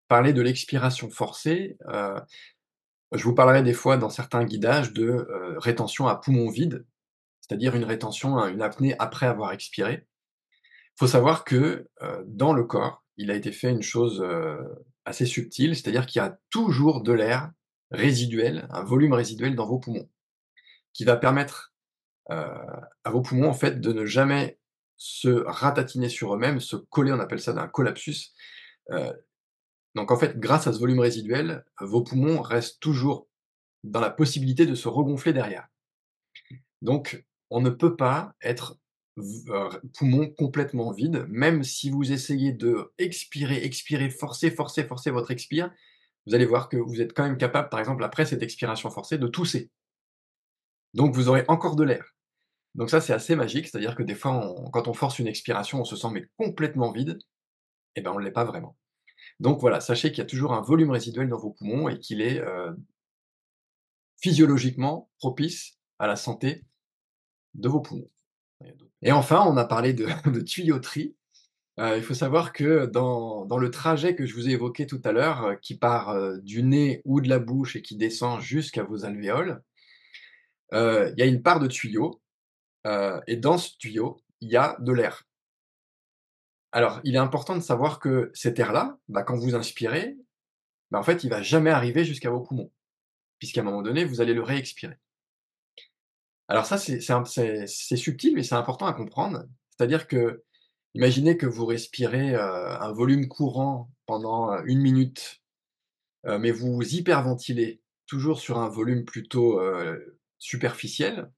parlé de l'expiration forcée, je vous parlerai des fois dans certains guidages de, rétention à poumon vide, c'est-à-dire une rétention, une apnée après avoir expiré. Faut savoir que, dans le corps, il a été fait une chose, assez subtile, c'est-à-dire qu'il y a toujours de l'air résiduel, un volume résiduel dans vos poumons, qui va permettre, heu, à vos poumons, en fait, de ne jamais se ratatiner sur eux-mêmes, se coller, on appelle ça un collapsus. Heu, donc en fait, grâce à ce volume résiduel, vos poumons restent toujours dans la possibilité de se regonfler derrière. Donc, on ne peut pas être poumon complètement vide, même si vous essayez de expirer, expirer, forcer, forcer, forcer votre expire, vous allez voir que vous êtes quand même capable, par exemple, après cette expiration forcée, de tousser. Donc vous aurez encore de l'air. Donc ça, c'est assez magique, c'est-à-dire que des fois, quand on force une expiration, on se sent mais complètement vide, et ben on ne l'est pas vraiment. Donc voilà, sachez qu'il y a toujours un volume résiduel dans vos poumons et qu'il est physiologiquement propice à la santé de vos poumons. Et enfin, on a parlé de de tuyauterie. Il faut savoir que dans le trajet que je vous ai évoqué tout à l'heure, qui part, du nez ou de la bouche et qui descend jusqu'à vos alvéoles, il y a une part de tuyau, et dans ce tuyau, il y a de l'air. Alors, il est important de savoir que cet air-là, bah, quand vous inspirez, bah, en fait, il va jamais arriver jusqu'à vos poumons, puisqu'à un moment donné, vous allez le réexpirer. Alors ça, c'est subtil, mais c'est important à comprendre. C'est-à-dire que, imaginez que vous respirez, un volume courant pendant, 1 minute, mais vous hyperventilez toujours sur un volume plutôt, superficiel,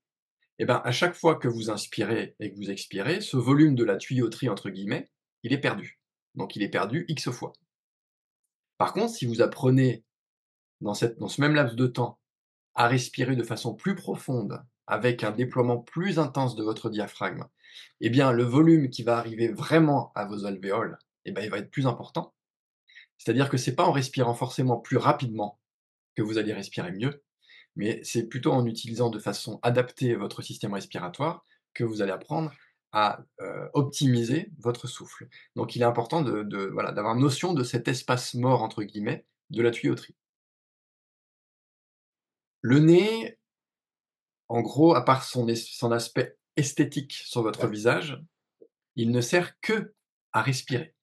et ben, à chaque fois que vous inspirez et que vous expirez, ce volume de la «tuyauterie» entre guillemets, il est perdu. Donc il est perdu X fois. Par contre, si vous apprenez dans ce même laps de temps à respirer de façon plus profonde, avec un déploiement plus intense de votre diaphragme, eh bien le volume qui va arriver vraiment à vos alvéoles, eh ben, il va être plus important. C'est-à-dire que c'est pas en respirant forcément plus rapidement que vous allez respirer mieux, mais c'est plutôt en utilisant de façon adaptée votre système respiratoire que vous allez apprendre à, optimiser votre souffle. Donc il est important voilà, d'avoir notion de cet «espace mort» entre guillemets de la tuyauterie. Le nez, en gros, à part son aspect esthétique sur votre visage, il ne sert que à respirer.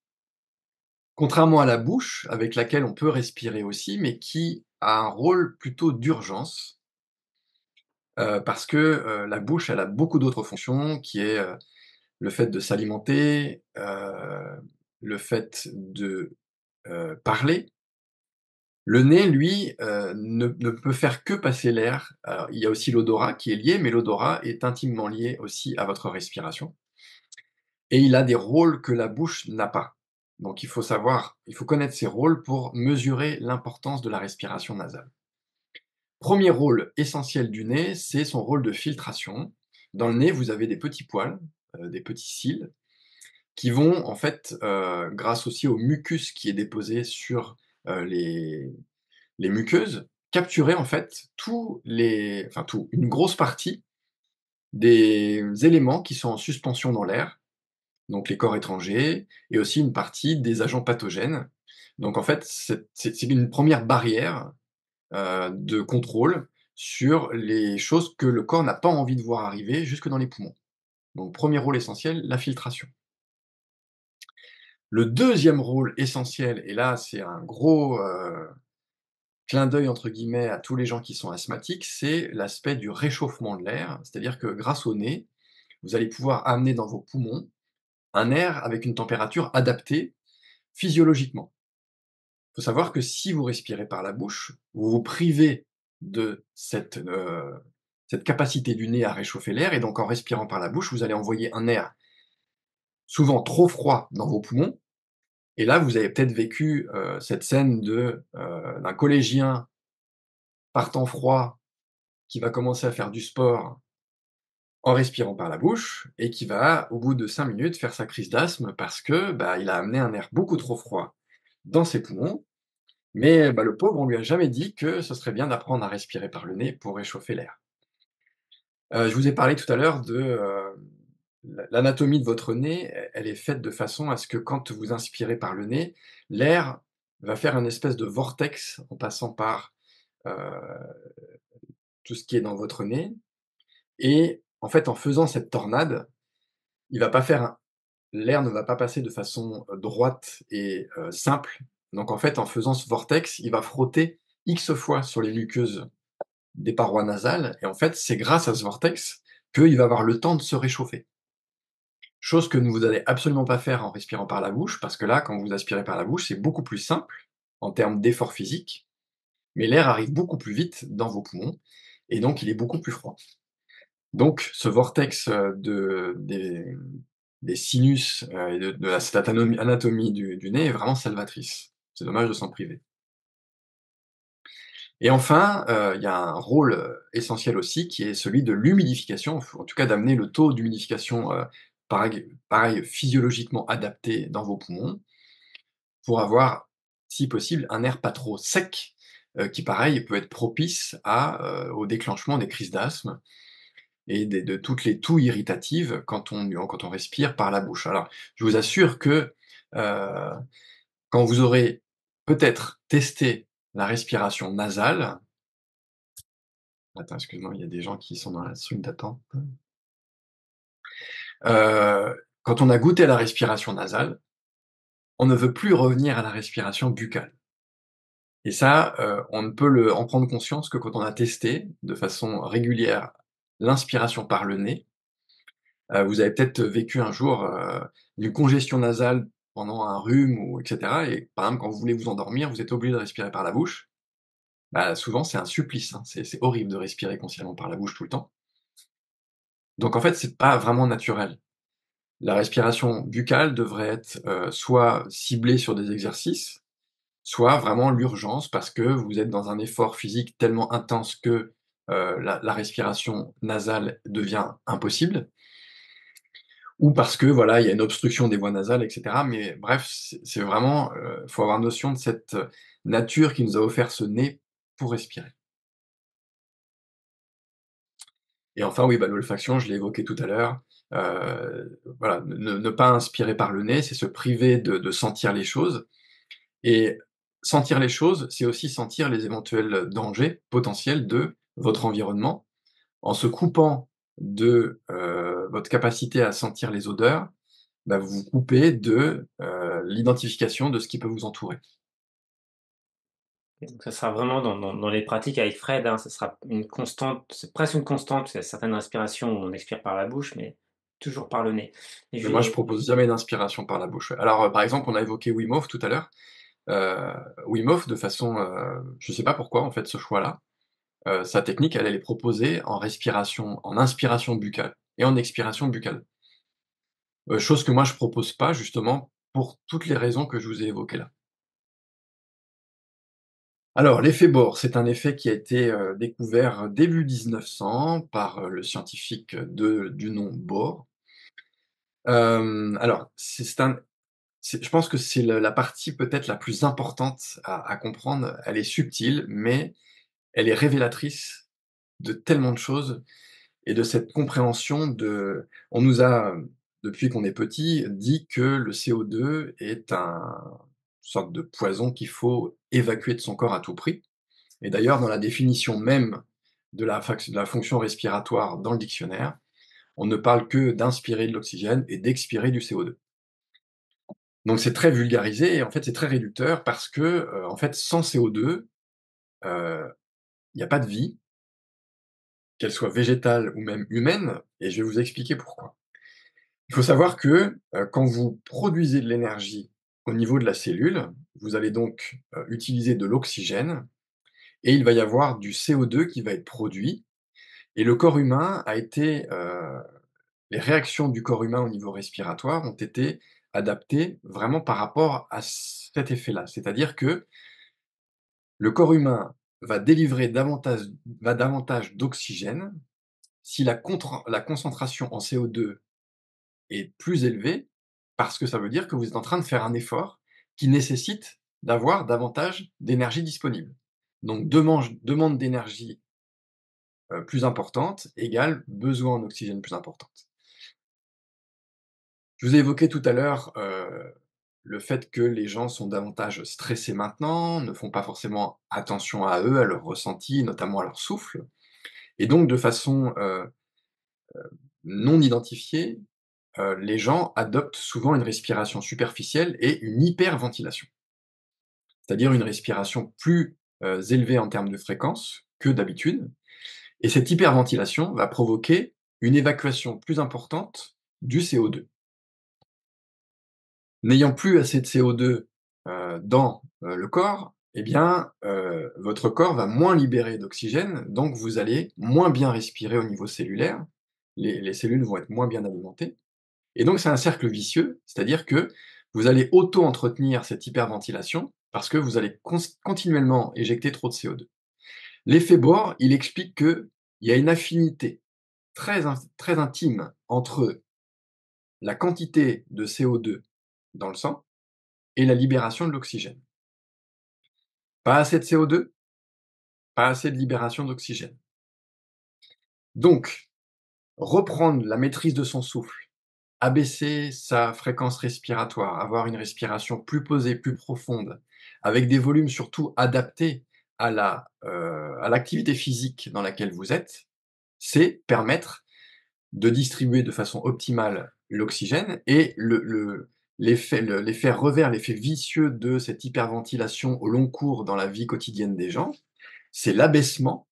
Contrairement à la bouche, avec laquelle on peut respirer aussi, mais qui a un rôle plutôt d'urgence, parce que, la bouche, elle a beaucoup d'autres fonctions, qui est, le fait de s'alimenter, le fait de, parler. Le nez, lui, ne peut faire que passer l'air. Alors, il y a aussi l'odorat qui est lié, mais l'odorat est intimement lié aussi à votre respiration et il a des rôles que la bouche n'a pas. Donc il faut connaître ces rôles pour mesurer l'importance de la respiration nasale. Premier rôle essentiel du nez, c'est son rôle de filtration. Dans le nez, vous avez des petits poils, des petits cils qui vont en fait, grâce aussi au mucus qui est déposé sur, les muqueuses, capturer en fait une grosse partie des éléments qui sont en suspension dans l'air, donc les corps étrangers et aussi une partie des agents pathogènes. Donc en fait, c'est une première barrière, de contrôle sur les choses que le corps n'a pas envie de voir arriver jusque dans les poumons. Donc premier rôle essentiel, la filtration. Le deuxième rôle essentiel, et là c'est un gros, clin d'œil entre guillemets à tous les gens qui sont asthmatiques, c'est l'aspect du réchauffement de l'air. C'est-à-dire que grâce au nez, vous allez pouvoir amener dans vos poumons un air avec une température adaptée physiologiquement. Il faut savoir que si vous respirez par la bouche, vous vous privez de cette capacité du nez à réchauffer l'air et donc en respirant par la bouche, vous allez envoyer un air souvent trop froid dans vos poumons et là, vous avez peut-être vécu, cette scène d'un collégien partant froid qui va commencer à faire du sport en respirant par la bouche et qui va, au bout de 5 minutes, faire sa crise d'asthme parce que, bah, il a amené un air beaucoup trop froid dans ses poumons. Mais, bah, le pauvre, on lui a jamais dit que ce serait bien d'apprendre à respirer par le nez pour réchauffer l'air. Je vous ai parlé tout à l'heure de, l'anatomie de votre nez, elle est faite de façon à ce que quand vous inspirez par le nez, l'air va faire un espèce de vortex en passant par, heu, tout ce qui est dans votre nez et en fait, en faisant cette tornade, il va pas faire un l'air ne va pas passer de façon, droite et simple. Donc en fait, en faisant ce vortex, il va frotter X fois sur les muqueuses des parois nasales et en fait, c'est grâce à ce vortex qu'il va avoir le temps de se réchauffer. Chose que vous allez absolument pas faire en respirant par la bouche, parce que là, quand vous aspirez par la bouche, c'est beaucoup plus simple en termes d'effort physique, mais l'air arrive beaucoup plus vite dans vos poumons et donc il est beaucoup plus froid. Donc ce vortex, des sinus, et de cette anatomie du nez est vraiment salvatrice. C'est dommage de s'en priver. Et enfin, il y a un rôle, essentiel aussi qui est celui de l'humidification, en tout cas d'amener le taux d'humidification, pareil physiologiquement adapté dans vos poumons, pour avoir, si possible, un air pas trop sec, qui pareil peut être propice au déclenchement des crises d'asthme. et de toutes les toux irritatives quand on respire par la bouche. Alors, je vous assure que, heu, quand vous aurez peut-être testé la respiration nasale. Attends, excuse-moi, il y a des gens qui sont dans la salle d'attente. Quand on a goûté à la respiration nasale, on ne veut plus revenir à la respiration buccale. Et ça, on ne peut en prendre conscience que quand on a testé de façon régulière l'inspiration par le nez. Vous avez peut-être vécu un jour, une congestion nasale pendant un rhume ou et cetera, et par exemple, quand vous voulez vous endormir, vous êtes obligé de respirer par la bouche. Bah, souvent, c'est un supplice, hein, c'est horrible de respirer consciemment par la bouche tout le temps. Donc en fait, c'est pas vraiment naturel. La respiration buccale devrait être, soit ciblée sur des exercices, soit vraiment l'urgence parce que vous êtes dans un effort physique tellement intense que, la respiration nasale devient impossible, ou parce que voilà, il y a une obstruction des voies nasales et cetera. Mais bref, c'est vraiment, faut avoir notion de cette, nature qui nous a offert ce nez pour respirer. Et enfin, oui, bah, l'olfaction, je l'ai évoqué tout à l'heure, voilà, ne pas inspirer par le nez, c'est se priver de sentir les choses. Et sentir les choses, c'est aussi sentir les éventuels dangers potentiels de votre environnement. En se coupant de, votre capacité à sentir les odeurs, bah, vous vous coupez de, l'identification de ce qui peut vous entourer. Et donc ça sera vraiment dans les pratiques avec Fred, hein, ça sera une constante, c'est presque une constante, il y a certaines respirations où on expire par la bouche, mais toujours par le nez. Et Mais moi, je je propose jamais d'inspiration par la bouche, ouais. Alors, par exemple, on a évoqué Wim Hof tout à l'heure. Heu, Wim Hof de façon, je sais pas pourquoi, en fait, ce choix-là, sa technique, elle est proposée en inspiration buccale et en expiration buccale. Chose que moi je propose pas justement pour toutes les raisons que je vous ai évoquées là. Alors l'effet Bohr, c'est un effet qui a été, découvert début 1900 par, le scientifique du nom Bohr. Alors je pense que c'est le la partie peut-être la plus importante à comprendre. Elle est subtile, mais elle est révélatrice de tellement de choses. Et de cette compréhension de on nous a, depuis qu'on est petit, dit que le CO2 est une sorte de poison qu'il faut évacuer de son corps à tout prix. Et d'ailleurs, dans la définition même de la fonction respiratoire dans le dictionnaire, on ne parle que d'inspirer de l'oxygène et d'expirer du CO2. Donc c'est très vulgarisé et en fait, c'est très réducteur parce que, en fait, sans CO2, il n'y a pas de vie, qu'elle soit végétale ou même humaine, et je vais vous expliquer pourquoi. Il faut savoir que, quand vous produisez de l'énergie au niveau de la cellule, vous allez donc, utiliser de l'oxygène et il va y avoir du CO2 qui va être produit, et le corps humain a été, les réactions du corps humain au niveau respiratoire ont été adaptées vraiment par rapport à cet effet-là. C'est-à-dire que le corps humain va délivrer davantage d'oxygène si la concentration en CO2 est plus élevé, parce que ça veut dire que vous êtes en train de faire un effort qui nécessite d'avoir davantage d'énergie disponible. Donc demande d'énergie, plus importante égale besoin en oxygène plus importante. Je vous ai évoqué tout à l'heure, le fait que les gens sont davantage stressés maintenant, ne font pas forcément attention à eux, à leurs ressentis, notamment à leur souffle, et donc de façon, non identifiée, les gens adoptent souvent une respiration superficielle et une hyperventilation. C'est-à-dire une respiration plus, élevée en termes de fréquence que d'habitude, et cette hyperventilation va provoquer une évacuation plus importante du CO2. N'ayant plus assez de CO2, dans, le corps, eh bien, votre corps va moins libérer d'oxygène, donc vous allez moins bien respirer au niveau cellulaire, les cellules vont être moins bien alimentées. Et donc c'est un cercle vicieux, c'est-à-dire que vous allez auto-entretenir cette hyperventilation parce que vous allez continuellement éjecter trop de CO2. L'effet Bohr, il explique qu'il y a une affinité très intime entre la quantité de CO2 dans le sang et la libération de l'oxygène. Pas assez de CO2, pas assez de libération d'oxygène. Donc, reprendre la maîtrise de son souffle, abaisser sa fréquence respiratoire, avoir une respiration plus posée, plus profonde, avec des volumes surtout adaptés à l'activité physique dans laquelle vous êtes, c'est permettre de distribuer de façon optimale l'oxygène et l'effet revers, l'effet vicieux de cette hyperventilation au long cours dans la vie quotidienne des gens, c'est l'abaissement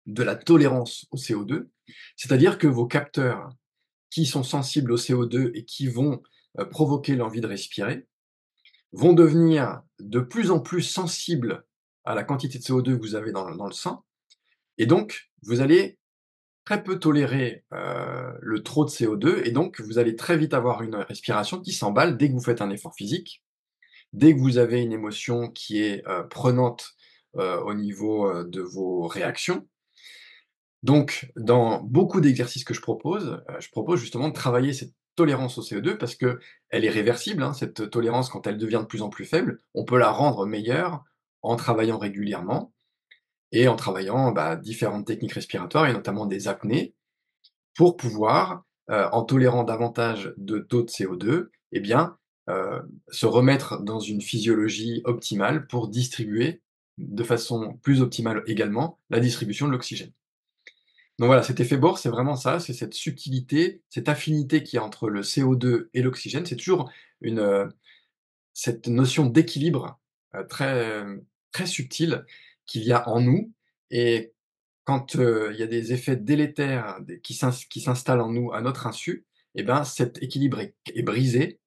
de la tolérance au CO2. C'est-à-dire que vos capteurs qui sont sensibles au CO2 et qui vont, provoquer l'envie de respirer, vont devenir de plus en plus sensibles à la quantité de CO2 que vous avez dans le sang et donc vous allez très peu tolérer, le trop de CO2 et donc vous allez très vite avoir une respiration qui s'emballe dès que vous faites un effort physique, dès que vous avez une émotion qui est, prenante, au niveau, de vos réactions. Donc dans beaucoup d'exercices que je propose justement de travailler cette tolérance au CO2 parce qu'elle est réversible, hein, cette tolérance quand elle devient de plus en plus faible, on peut la rendre meilleure en travaillant régulièrement et en travaillant, bah, différentes techniques respiratoires et notamment des apnées pour pouvoir, en tolérant davantage de taux de CO2, eh bien, se remettre dans une physiologie optimale pour distribuer de façon plus optimale également la distribution de l'oxygène. Donc voilà, cet effet Bohr, c'est vraiment ça, c'est cette subtilité, cette affinité qu'il y a entre le CO2 et l'oxygène. C'est toujours une, cette notion d'équilibre, très, très subtile qu'il y a en nous et quand, il y a des effets délétères des qui s'installent en nous à notre insu, et ben, cet équilibre est brisé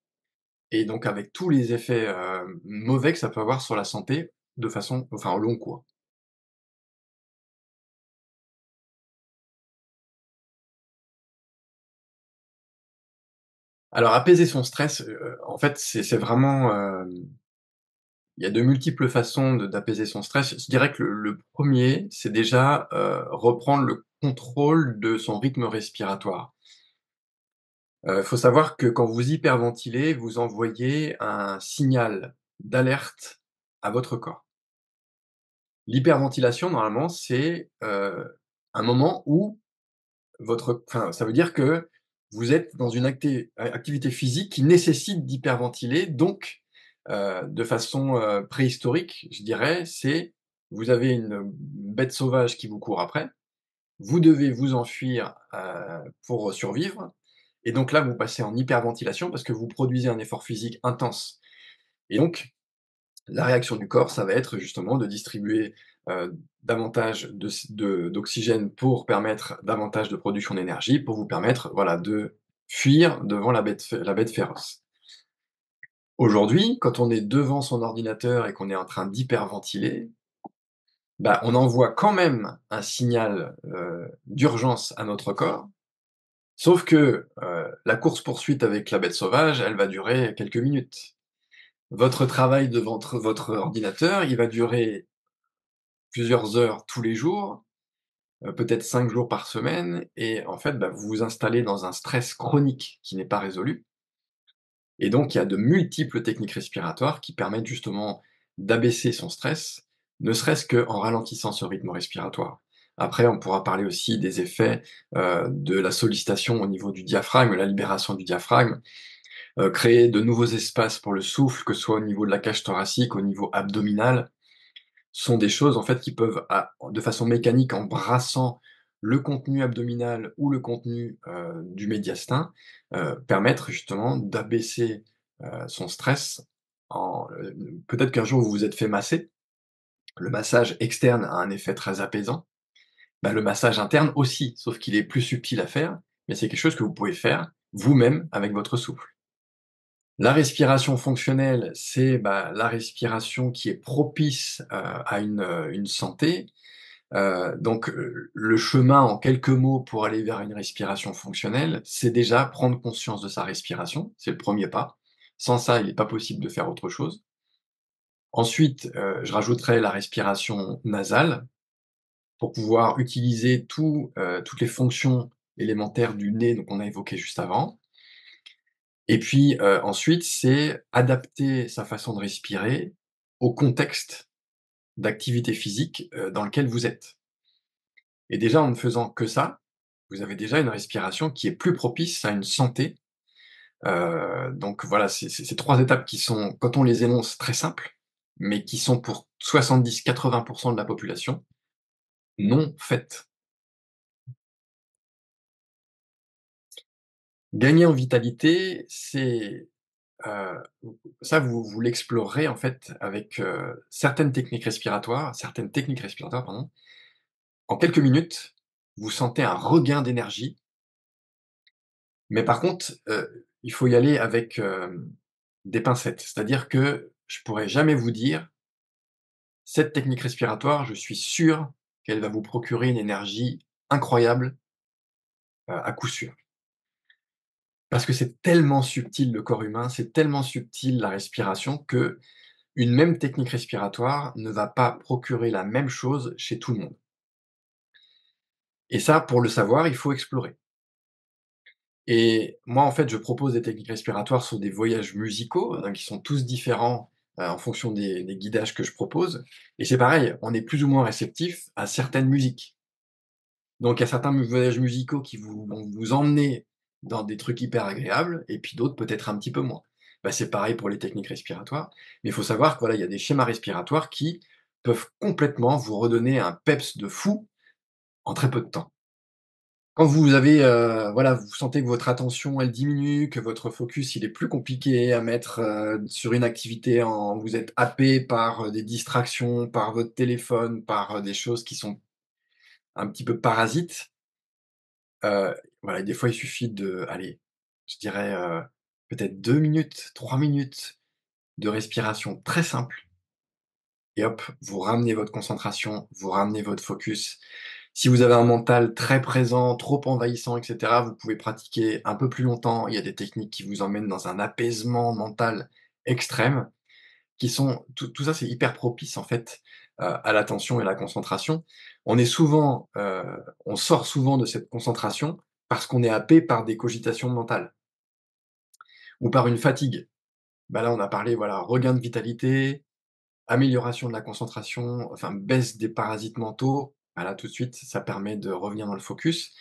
et donc avec tous les effets, mauvais que ça peut avoir sur la santé de façon enfin, au long cours. Alors apaiser son stress, en fait, c'est vraiment, il y a de multiples façons d'apaiser son stress. Je dirais que le 1er, c'est déjà, reprendre le contrôle de son rythme respiratoire. Faut savoir que quand vous hyperventilez, vous envoyez un signal d'alerte à votre corps. L'hyperventilation, normalement, c'est, un moment où ça veut dire que vous êtes dans une activité physique qui nécessite d'hyperventiler, donc de façon, préhistorique, je dirais, c'est vous avez une bête sauvage qui vous court après, vous devez vous enfuir, pour survivre et donc là, vous passez en hyperventilation parce que vous produisez un effort physique intense et donc la réaction du corps, ça va être justement de distribuer, davantage d'oxygène pour permettre davantage de production d'énergie, pour vous permettre, voilà, de fuir devant la bête féroce. Aujourd'hui, quand on est devant son ordinateur et qu'on est en train d'hyperventiler, bah, on envoie quand même un signal, d'urgence à notre corps, sauf que, la course-poursuite avec la bête sauvage, elle va durer quelques minutes. Votre travail devant votre ordinateur, il va durer plusieurs heures tous les jours, peut-être 5 jours par semaine et en fait, bah, vous vous installez dans un stress chronique qui n'est pas résolu et donc il y a de multiples techniques respiratoires qui permettent justement d'abaisser son stress, ne serait-ce qu'en ralentissant ce rythme respiratoire. Après, on pourra parler aussi des effets, de la sollicitation au niveau du diaphragme, la libération du diaphragme, créer de nouveaux espaces pour le souffle, que ce soit au niveau de la cage thoracique, au niveau abdominal, sont des choses en fait qui peuvent de façon mécanique en brassant le contenu abdominal ou le contenu, du médiastin, permettre justement d'abaisser, son stress en peut-être qu'un jour vous vous êtes fait masser. Le massage externe a un effet très apaisant. Bah, le massage interne aussi, sauf qu'il est plus subtil à faire, mais c'est quelque chose que vous pouvez faire vous-même avec votre souffle. La respiration fonctionnelle, c'est, bah, la respiration qui est propice, à une santé. Donc, le chemin en quelques mots pour aller vers une respiration fonctionnelle, c'est déjà prendre conscience de sa respiration, c'est le premier pas. Sans ça, il n'est pas possible de faire autre chose. Ensuite, je rajouterais la respiration nasale pour pouvoir utiliser toutes les fonctions élémentaires du nez, donc on a évoqué juste avant. Et puis, ensuite, c'est adapter sa façon de respirer au contexte d'activité physique, dans lequel vous êtes. Et déjà, en ne faisant que ça, vous avez déjà une respiration qui est plus propice à une santé. Donc voilà, c'est ces 3 étapes qui sont, quand on les énonce, très simples, mais qui sont pour 70-80 de la population non faites. Gagner en vitalité, c'est, heu, ça vous l'explorerez en fait avec, certaines techniques respiratoires, pardon. En quelques minutes, vous sentez un regain d'énergie, mais par contre, il faut y aller avec, des pincettes. C'est-à-dire que je pourrais jamais vous dire: «Cette technique respiratoire, je suis sûr qu'elle va vous procurer une énergie incroyable, à coup sûr». Parce que c'est tellement subtil le corps humain, c'est tellement subtil la respiration que une même technique respiratoire ne va pas procurer la même chose chez tout le monde. Et ça, pour le savoir, il faut explorer. Et moi, en fait, je propose des techniques respiratoires sur des voyages musicaux, qui sont tous différents, en fonction des guidages que je propose. Et c'est pareil, on est plus ou moins réceptif à certaines musiques. Donc il y a certains voyages musicaux qui vont vous emmener dans des trucs hyper agréables et puis d'autres peut-être un petit peu moins. Bah, c'est pareil pour les techniques respiratoires, mais il faut savoir que voilà, il y a des schémas respiratoires qui peuvent complètement vous redonner un peps de fou en très peu de temps. Quand vous avez, voilà, vous sentez que votre attention elle diminue, que votre focus il est plus compliqué à mettre, sur une activité, en vous êtes happé par, des distractions, par votre téléphone, par, des choses qui sont un petit peu parasites. Voilà, des fois, il suffit de, allez, je dirais, peut-être 2 minutes, 3 minutes de respiration très simple et hop, vous ramenez votre concentration, vous ramenez votre focus. Si vous avez un mental très présent, trop envahissant et cetera, vous pouvez pratiquer un peu plus longtemps. Il y a des techniques qui vous emmènent dans un apaisement mental extrême, qui sont tout ça, c'est hyper propice, en fait, à l'attention et la concentration. On est souvent, on sort souvent de cette concentration parce qu'on est happé par des cogitations mentales ou par une fatigue. Bah, là, on a parlé, voilà, regain de vitalité, amélioration de la concentration, enfin baisse des parasites mentaux. Bah, là, tout de suite, ça permet de revenir dans le focus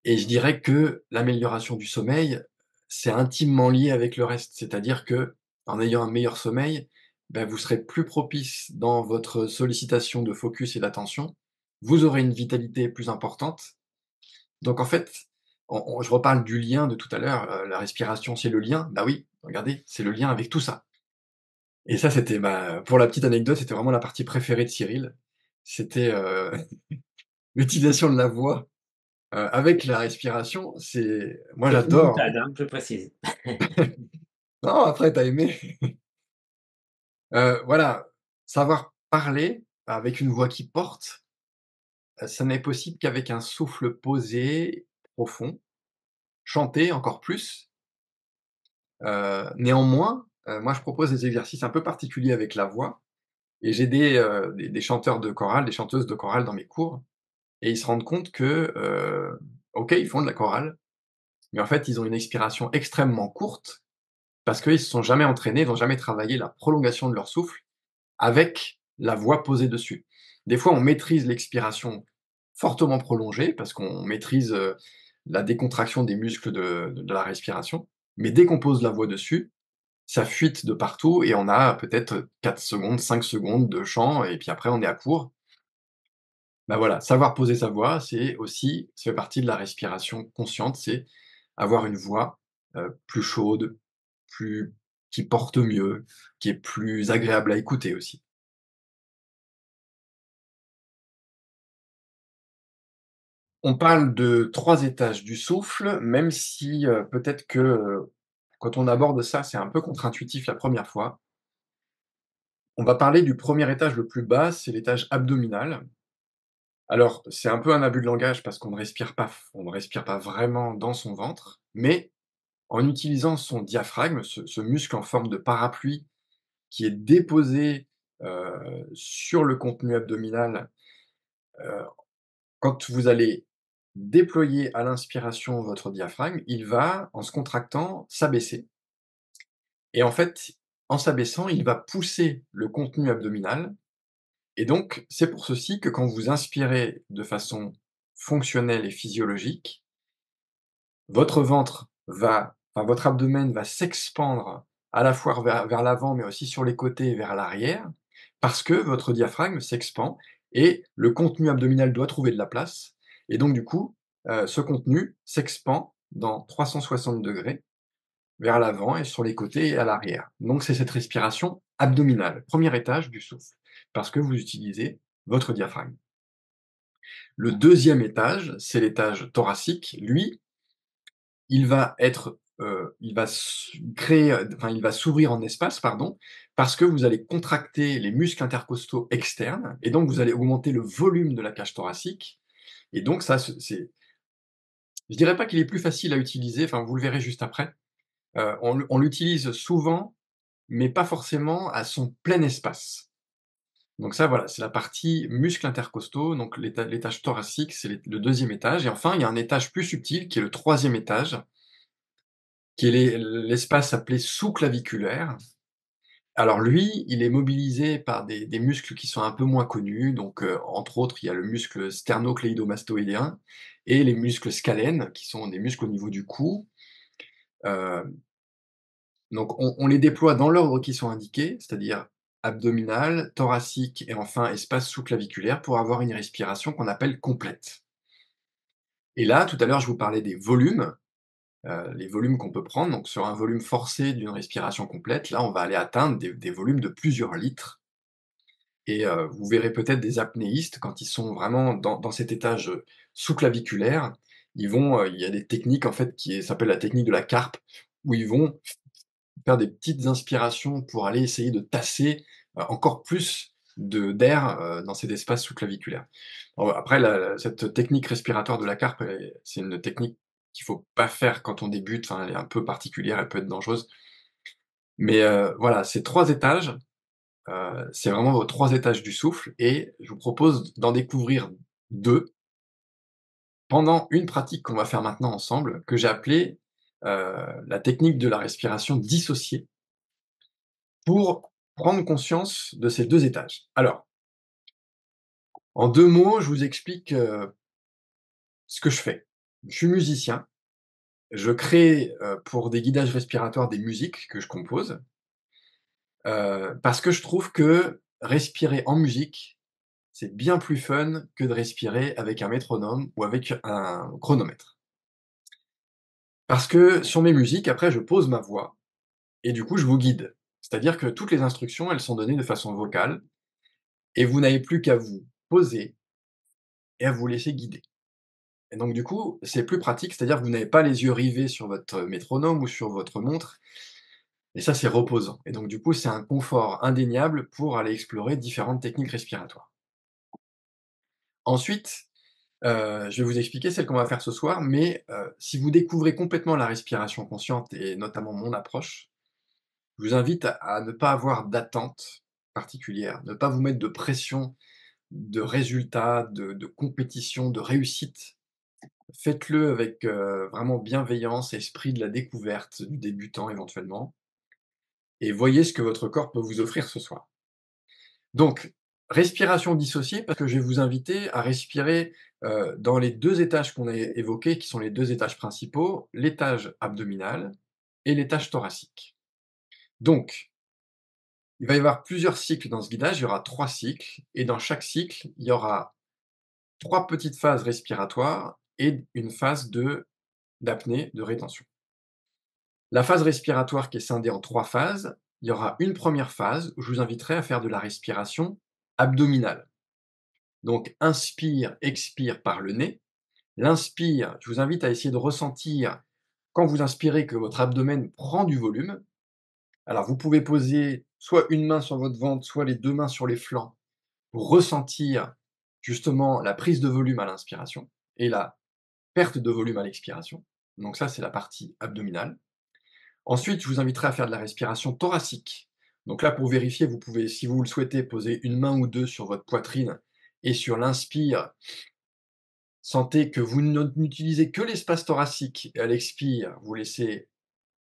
et je dirais que l'amélioration du sommeil, c'est intimement lié avec le reste. C'est-à-dire que en ayant un meilleur sommeil, bah, vous serez plus propice dans votre sollicitation de focus et d'attention. Vous aurez une vitalité plus importante. Donc en fait, je reparle du lien de tout à l'heure, la respiration, c'est le lien. Bah oui, regardez, c'est le lien avec tout ça. Et ça, c'était, bah, pour la petite anecdote, c'était vraiment la partie préférée de Cyril. C'était, l'utilisation de la voix, avec la respiration. C'est moi C'est une j'adore. boutade, hein, je précise. Non, après tu as aimé. Voilà, savoir parler avec une voix qui porte, ça n'est possible qu'avec un souffle posé, profond. Chanter encore plus. Néanmoins, moi je propose des exercices un peu particuliers avec la voix et j'ai des chanteurs de chorale, des chanteuses de chorale dans mes cours et ils se rendent compte que, OK, ils font de la chorale, mais en fait, ils ont une expiration extrêmement courte parce qu'ils se sont jamais entraînés, ils ont jamais travaillé la prolongation de leur souffle avec la voix posée dessus. Des fois, on maîtrise l'expiration fortement prolongée parce qu'on maîtrise, la décontraction des muscles de la respiration, mais dès qu'on pose la voix dessus, ça fuite de partout et on a peut-être 4 secondes, 5 secondes de chant et puis après on est à court. Bah, voilà, savoir poser sa voix, c'est aussi ça fait partie de la respiration consciente, c'est avoir une voix, plus chaude, plus qui porte mieux, qui est plus agréable à écouter aussi. On parle de 3 étages du souffle, même si, peut-être que, quand on aborde ça, c'est un peu contre-intuitif la première fois. On va parler du premier étage le plus bas, c'est l'étage abdominal. Alors, c'est un peu un abus de langage parce qu'on ne respire pas vraiment dans son ventre, mais en utilisant son diaphragme, ce muscle en forme de parapluie qui est déposé, sur le contenu abdominal, heu, quand vous allez déployer à l'inspiration votre diaphragme, il va, en se contractant, s'abaisser et en fait, en s'abaissant, il va pousser le contenu abdominal et donc c'est pour ceci que quand vous inspirez de façon fonctionnelle et physiologique, votre abdomen va s'expandre à la fois vers l'avant, mais aussi sur les côtés et vers l'arrière, parce que votre diaphragme s'expand et le contenu abdominal doit trouver de la place et donc du coup, ce contenu s'expand dans 360° vers l'avant et sur les côtés et à l'arrière. Donc c'est cette respiration abdominale, premier étage du souffle, parce que vous utilisez votre diaphragme. Le deuxième étage, c'est l'étage thoracique. Lui, il va être, il va il va s'ouvrir en espace, pardon, parce que vous allez contracter les muscles intercostaux externes et donc vous allez augmenter le volume de la cage thoracique et donc ça, c'est je dirais pas qu'il est plus facile à utiliser, enfin vous le verrez juste après. On l'utilise souvent, mais pas forcément à son plein espace. Donc ça, voilà, c'est la partie muscles intercostaux, donc l'étage thoracique, c'est le deuxième étage et enfin, il y a un étage plus subtil qui est le troisième étage, qui est l'espace appelé sous-claviculaire. Alors lui, il est mobilisé par des muscles qui sont un peu moins connus, donc entre autres, il y a le muscle sternocléidomastoïdien et les muscles scalènes, qui sont des muscles au niveau du cou. Heu, donc on les déploie dans l'ordre qui sont indiqués, c'est-à-dire abdominal, thoracique et enfin espace sous-claviculaire pour avoir une respiration qu'on appelle complète. Et là, tout à l'heure, je vous parlais des volumes. Les volumes qu'on peut prendre, donc sur un volume forcé d'une respiration complète, là, on va aller atteindre des volumes de plusieurs litres et vous verrez peut-être des apnéistes quand ils sont vraiment dans cet étage, sous-claviculaire, il y a des techniques en fait qui s'appellent la technique de la carpe, où ils vont faire des petites inspirations pour aller essayer de tasser, encore plus d'air, dans cet espace sous-claviculaire. Alors après cette technique respiratoire de la carpe, c'est une technique qu'il faut pas faire quand on débute, enfin elle est un peu particulière, elle peut être dangereuse. Mais voilà, ces 3 étages, c'est vraiment vos 3 étages du souffle et je vous propose d'en découvrir 2 pendant une pratique qu'on va faire maintenant ensemble, que j'ai appelée, la technique de la respiration dissociée, pour prendre conscience de ces 2 étages. Alors, en 2 mots, je vous explique, ce que je fais. Je suis musicien, je crée, pour des guidages respiratoires des musiques que je compose, parce que je trouve que respirer en musique, c'est bien plus fun que de respirer avec un métronome ou avec un chronomètre. Parce que sur mes musiques, après, je pose ma voix et du coup, je vous guide. C'est-à-dire que toutes les instructions, elles sont données de façon vocale et vous n'avez plus qu'à vous poser et à vous laisser guider. Et donc du coup, c'est plus pratique, c'est-à-dire que vous n'avez pas les yeux rivés sur votre métronome ou sur votre montre et ça, c'est reposant. Et donc du coup, c'est un confort indéniable pour aller explorer différentes techniques respiratoires. Ensuite, je vais vous expliquer celle qu'on va faire ce soir, mais si vous découvrez complètement la respiration consciente et notamment mon approche, je vous invite à ne pas avoir d'attente particulière, ne pas vous mettre de pression, de résultats, de compétition, de réussite. Faites-le avec, vraiment bienveillance, esprit de la découverte du débutant éventuellement et voyez ce que votre corps peut vous offrir ce soir. Donc, respiration dissociée parce que je vais vous inviter à respirer, dans les 2 étages qu'on a évoqués, qui sont les 2 étages principaux, l'étage abdominal et l'étage thoracique. Donc, il va y avoir plusieurs cycles dans ce guidage, il y aura 3 cycles et dans chaque cycle, il y aura 3 petites phases respiratoires et une phase d'apnée, de rétention. La phase respiratoire qui est scindée en 3 phases, il y aura une première phase où je vous inviterai à faire de la respiration abdominale. Donc inspire, expire par le nez. L'inspire, je vous invite à essayer de ressentir quand vous inspirez que votre abdomen prend du volume. Alors vous pouvez poser soit une main sur votre ventre, soit les 2 mains sur les flancs pour ressentir justement la prise de volume à l'inspiration et la perte de volume à l'expiration. Donc ça, c'est la partie abdominale. Ensuite, je vous inviterai à faire de la respiration thoracique. Donc là, pour vérifier, vous pouvez, si vous le souhaitez, poser une main ou 2 sur votre poitrine et sur l'inspire, sentez que vous n'utilisez que l'espace thoracique et à l'expire, vous laissez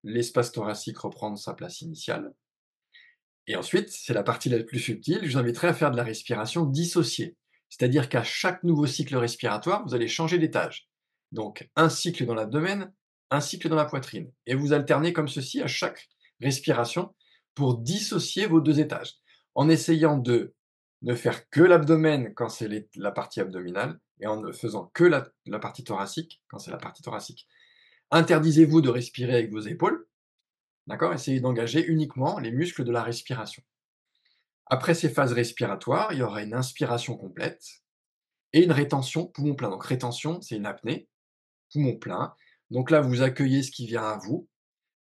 l'espace thoracique reprendre sa place initiale. Et ensuite, c'est la partie la plus subtile, je vous inviterai à faire de la respiration dissociée. C'est-à-dire qu'à chaque nouveau cycle respiratoire, vous allez changer d'étage. Donc un cycle dans l'abdomen, un cycle dans la poitrine. Et vous alternez comme ceci à chaque respiration pour dissocier vos 2 étages. En essayant de ne faire que l'abdomen quand c'est la partie abdominale et en ne faisant que la partie thoracique quand c'est la partie thoracique. Interdisez-vous de respirer avec vos épaules, d'accord? Essayez d'engager uniquement les muscles de la respiration. Après ces phases respiratoires, il y aura une inspiration complète et une rétention poumon plein. Donc rétention, c'est une apnée, poumon plein. Donc là, vous accueillez ce qui vient à vous.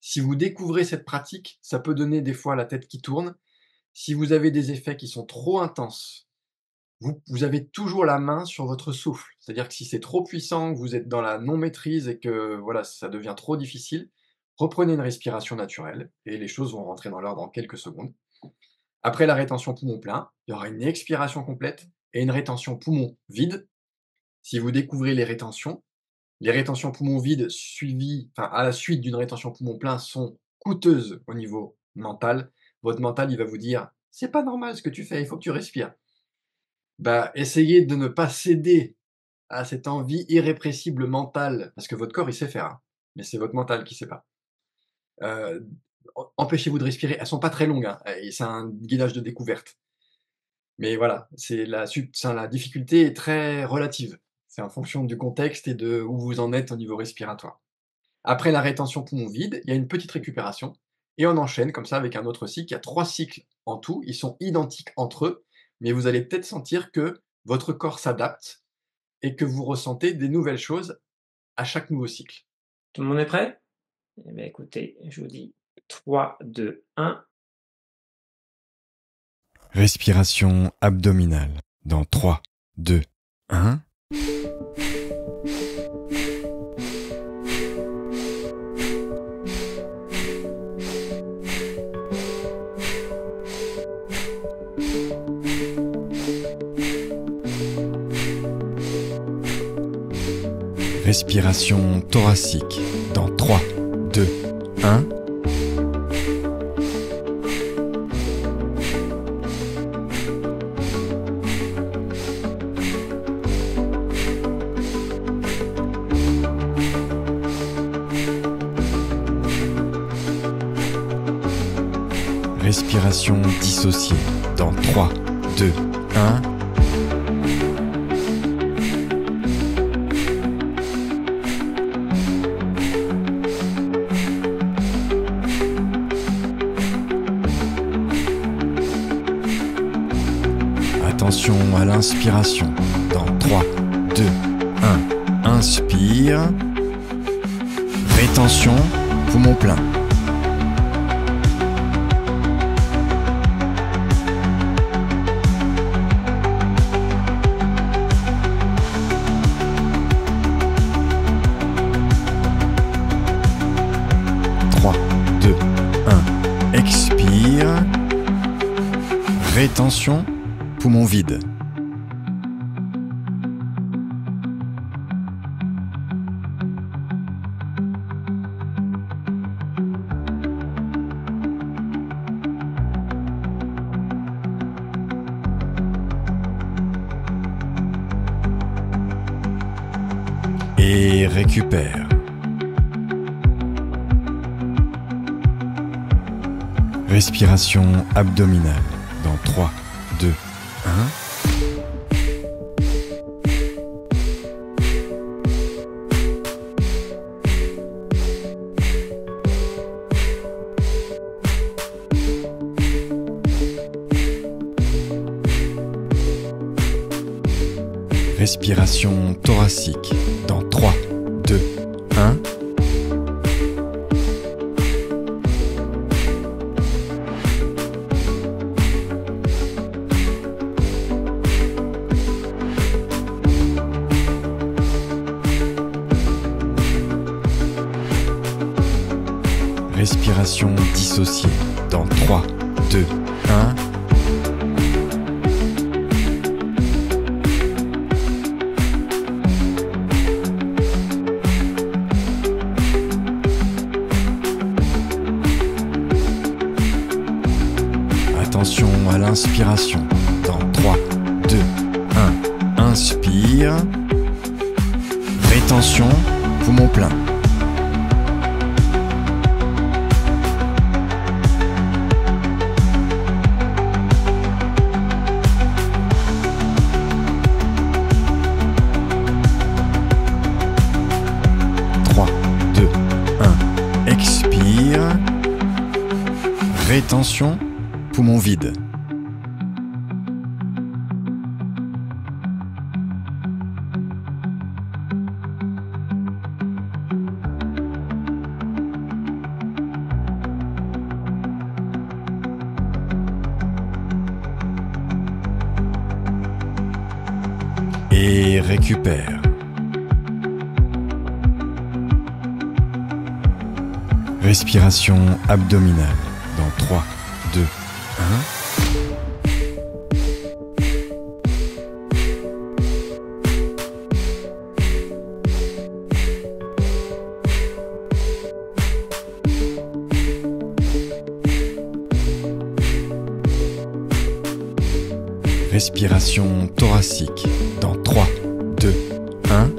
Si vous découvrez cette pratique, ça peut donner des fois la tête qui tourne. Si vous avez des effets qui sont trop intenses, vous avez toujours la main sur votre souffle. C'est-à-dire que si c'est trop puissant, que vous êtes dans la non-maîtrise et que voilà, ça devient trop difficile, reprenez une respiration naturelle et les choses vont rentrer dans l'ordre en quelques secondes. Après la rétention poumon plein, il y aura une expiration complète et une rétention poumon vide. Si vous découvrez les rétentions poumon vides suivies, enfin, à la suite d'une rétention poumon plein sont coûteuses au niveau mental. Votre mental, il va vous dire: «C'est pas normal ce que tu fais, il faut que tu respires». Bah, essayez de ne pas céder à cette envie irrépressible mentale, parce que votre corps, il sait faire, hein, mais c'est votre mental qui sait pas. Heu, empêchez-vous de respirer. Elles sont pas très longues, hein, et c'est un guidage de découverte. Mais voilà, la difficulté est très relative. C'est en fonction du contexte et de où vous en êtes au niveau respiratoire. Après la rétention poumon vide, il y a une petite récupération et on enchaîne comme ça avec un autre cycle. Il y a 3 cycles en tout, ils sont identiques entre eux, mais vous allez peut-être sentir que votre corps s'adapte et que vous ressentez des nouvelles choses à chaque nouveau cycle. Tout le monde est prêt? Eh bien, écoutez, je vous dis 3, 2, 1. Respiration abdominale dans 3, 2, 1. Respiration thoracique dans 3, 2, 1. Respiration dissociée dans 3, 2, 1. Attention à l'inspiration dans 3, 2, 1. Inspire. Rétention, poumon plein. Expire. Rétention, poumon vide. Et récupère. Respiration abdominale dans 3, 2, 1. Respiration thoracique dans 3, 2, 1. Respiration dissociée dans 3, 2, 1. Attention à l'inspiration dans 3, 2, 1. Expire. Rétention, poumon plein. Expire. Rétention, poumon vide. Et récupère. Respiration abdominale dans 3, 2, 1. Respiration thoracique dans 3, 2, 1.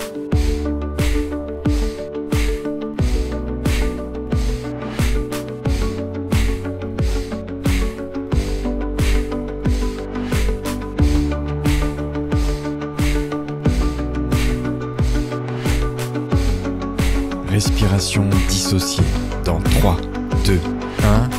Respiration dissociée dans 3, 2, 1.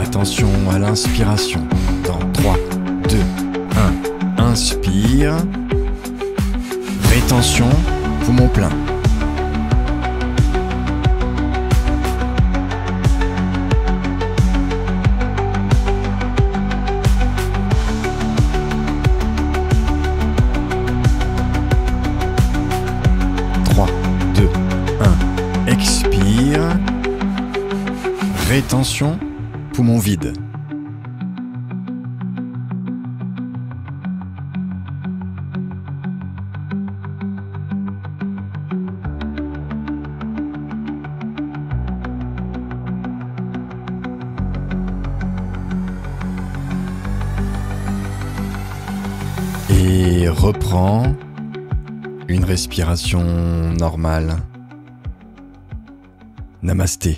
Attention à l'inspiration dans 3, 2, 1. Inspire. Rétention, poumon plein. Expire. Rétention, poumon vide. Et reprends une respiration normale. Namasté.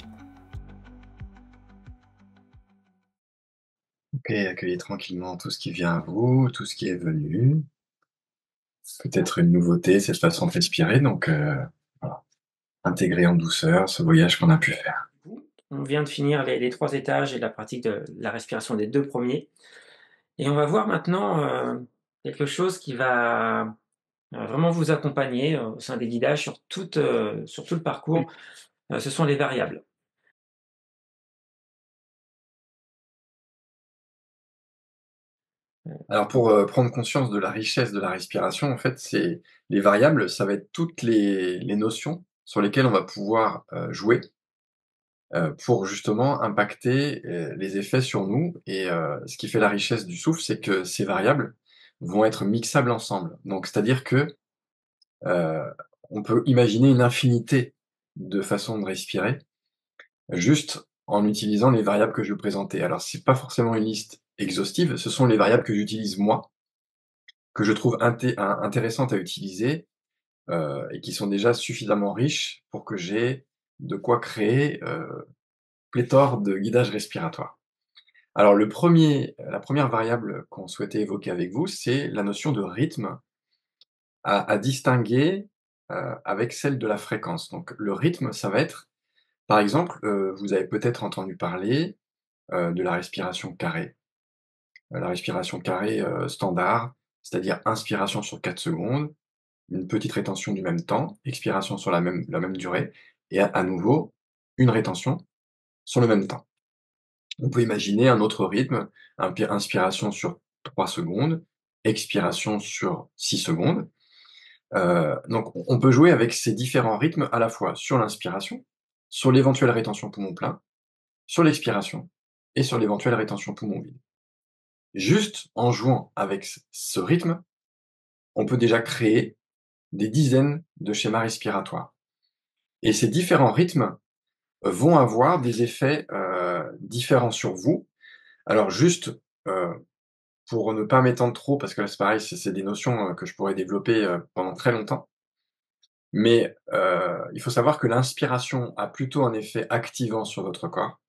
Ok, accueillez tranquillement tout ce qui vient à vous, tout ce qui est venu. Peut-être une nouveauté, cette façon de respirer, donc voilà. Intégrer en douceur ce voyage qu'on a pu faire. On vient de finir les 3 étages et la pratique de la respiration des 2 premiers. Et on va voir maintenant quelque chose qui va vraiment vous accompagner au sein des guidages sur tout le parcours. Ce sont les variables. Alors pour prendre conscience de la richesse de la respiration, en fait, c'est les variables, ça va être toutes les notions sur lesquelles on va pouvoir jouer pour justement impacter les effets sur nous. Et ce qui fait la richesse du souffle, c'est que ces variables vont être mixables ensemble. Donc c'est-à-dire que euh, on peut imaginer une infinité de façons de respirer, juste en utilisant les variables que je vais vous présenter. Alors c'est pas forcément une liste exhaustive, ce sont les variables que j'utilise moi, que je trouve intéressantes à utiliser, et qui sont déjà suffisamment riches pour que j'ai de quoi créer, pléthore de guidages respiratoires. Alors la première variable qu'on souhaitait évoquer avec vous, c'est la notion de rythme à distinguer, avec celle de la fréquence. Donc le rythme, ça va être, par exemple, vous avez peut-être entendu parler, de la respiration carrée. La respiration carrée, standard, c'est-à-dire inspiration sur 4 secondes, une petite rétention du même temps, expiration sur la même durée et à nouveau une rétention sur le même temps. On peut imaginer un autre rythme, inspiration sur 3 secondes, expiration sur 6 secondes. Donc on peut jouer avec ces différents rythmes à la fois sur l'inspiration, sur l'éventuelle rétention poumon plein, sur l'expiration et sur l'éventuelle rétention poumon vide. Juste en jouant avec ce rythme, on peut déjà créer des dizaines de schémas respiratoires. Et ces différents rythmes vont avoir des effets différents sur vous. Alors juste, pour ne pas m'étendre trop, parce que là c'est pareil, c'est des notions que je pourrais développer pendant très longtemps. Mais il faut savoir que l'inspiration a plutôt un effet activant sur votre corps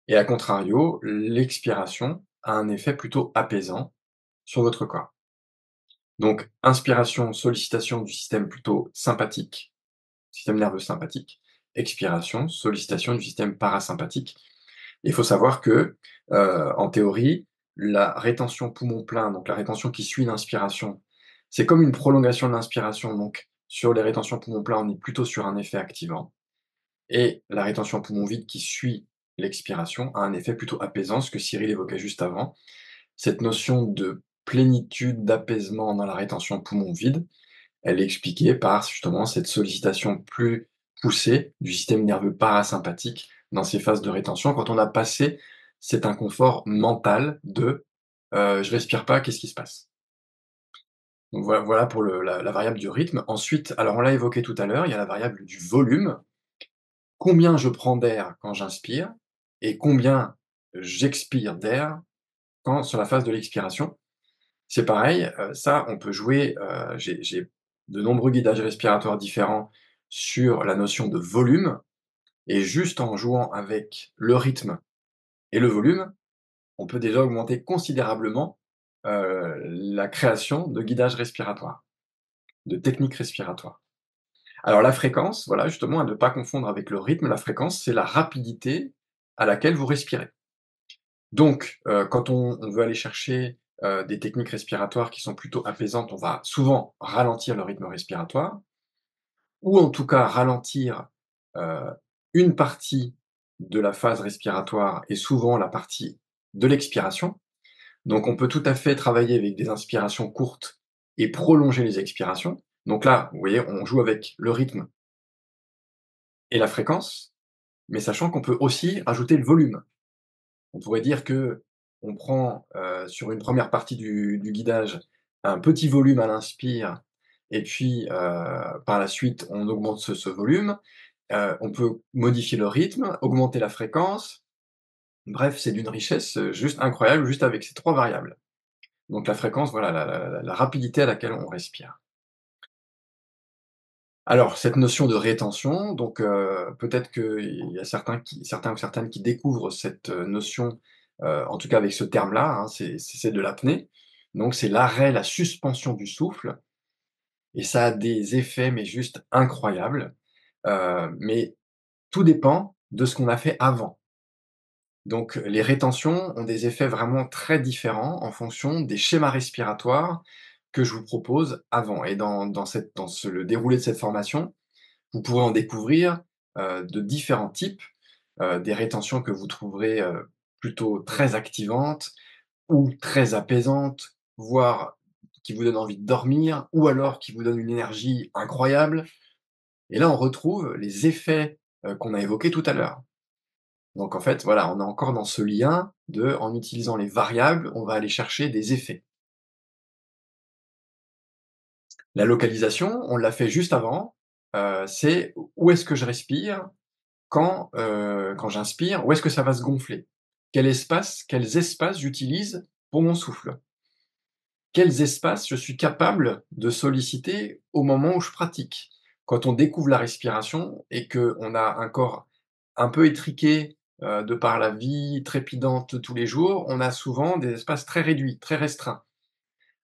et à contrario, l'expiration a un effet plutôt apaisant sur votre corps. Donc inspiration, sollicitation du système plutôt sympathique, système nerveux sympathique, expiration, sollicitation du système parasympathique. Il faut savoir que, en théorie, la rétention poumon plein, donc la rétention qui suit l'inspiration, c'est comme une prolongation de l'inspiration, donc sur les rétentions poumon plein, on est plutôt sur un effet activant et la rétention poumon vide qui suit l'expiration a un effet plutôt apaisant, ce que Cyril évoquait juste avant. Cette notion de plénitude, d'apaisement dans la rétention poumon vide, elle est expliquée par justement cette sollicitation plus poussée du système nerveux parasympathique dans ces phases de rétention, quand on a passé cet inconfort mental de je respire pas, qu'est-ce qui se passe? Donc voilà pour la variable du rythme. Ensuite, alors on l'a évoqué tout à l'heure, il y a la variable du volume. Combien je prends d'air quand j'inspire et combien j'expire d'air quand sur la phase de l'expiration. C'est pareil, ça on peut jouer, j'ai de nombreux guidages respiratoires différents sur la notion de volume et juste en jouant avec le rythme et le volume, on peut déjà augmenter considérablement, la création de guidages respiratoires, de techniques respiratoires. Alors la fréquence, voilà, justement à ne pas confondre avec le rythme, la fréquence, c'est la rapidité à laquelle vous respirez. Donc, quand on veut aller chercher, des techniques respiratoires qui sont plutôt apaisantes, on va souvent ralentir le rythme respiratoire ou en tout cas ralentir, heu, une partie de la phase respiratoire et souvent la partie de l'expiration. Donc on peut tout à fait travailler avec des inspirations courtes et prolonger les expirations. Donc là, vous voyez, on joue avec le rythme et la fréquence, mais sachant qu'on peut aussi rajouter le volume. On pourrait dire que on prend, sur une première partie du guidage, un petit volume à l'inspire et puis, par la suite, on augmente ce volume. On peut modifier le rythme, augmenter la fréquence. Bref, c'est d'une richesse, juste incroyable, juste avec ces 3 variables. Donc la fréquence, voilà, la rapidité à laquelle on respire. Alors, cette notion de rétention, donc peut-être qu'il y a certains ou certaines qui découvrent cette, notion, en tout cas avec ce terme-là, hein, c'est de l'apnée. Donc c'est l'arrêt, la suspension du souffle et ça a des effets, mais juste incroyables. Mais tout dépend de ce qu'on a fait avant. Donc les rétentions ont des effets vraiment très différents en fonction des schémas respiratoires que je vous propose avant et dans le déroulé de cette formation, vous pourrez en découvrir, de différents types, des rétentions que vous trouverez, plutôt très activantes ou très apaisantes, voire qui vous donnent envie de dormir ou alors qui vous donnent une énergie incroyable et là, on retrouve les effets, qu'on a évoqués tout à l'heure. Donc en fait, voilà, on est encore dans ce lien de en utilisant les variables, on va aller chercher des effets. La localisation, on l'a fait juste avant, c'est où est-ce que je respire? Quand j'inspire, où est-ce que ça va se gonfler? Quels espaces j'utilise pour mon souffle? Quels espaces je suis capable de solliciter au moment où je pratique? Quand on découvre la respiration et qu'on a un corps un peu étriqué, de par la vie trépidante tous les jours, on a souvent des espaces très réduits, très restreints.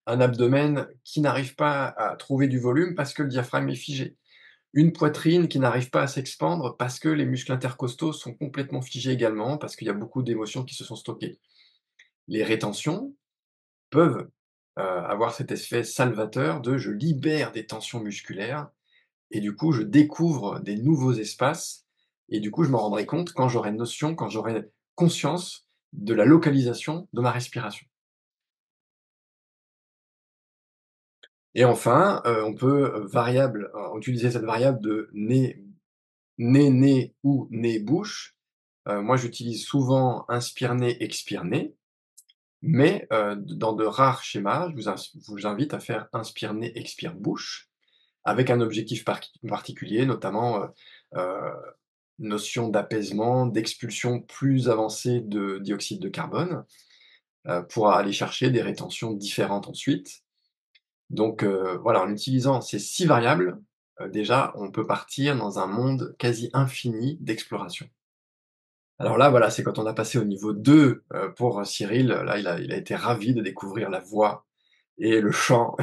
Un abdomen qui n'arrive pas à trouver du volume parce que le diaphragme est figé. Une poitrine qui n'arrive pas à s'expandre parce que les muscles intercostaux sont complètement figés également, parce qu'il y a beaucoup d'émotions qui se sont stockées. Les rétentions peuvent, avoir cet effet salvateur de je libère des tensions musculaires et du coup je découvre des nouveaux espaces et du coup je m'en rendrai compte quand j'aurai conscience de la localisation de ma respiration. Et enfin, on peut, utiliser cette variable de nez ou nez-bouche. Moi, j'utilise souvent inspire-nez, expire-nez, mais dans de rares schémas, je vous invite à faire inspire-nez, expire-bouche avec un objectif particulier, notamment, notion d'apaisement, d'expulsion plus avancée de dioxyde de carbone, pour aller chercher des rétentions différentes ensuite. Donc, voilà, en utilisant ces 6 variables, déjà, on peut partir dans un monde quasi infini d'exploration. Alors là, voilà, c'est quand on a passé au niveau 2, pour Cyril, là, il a été ravi de découvrir la voix et le chant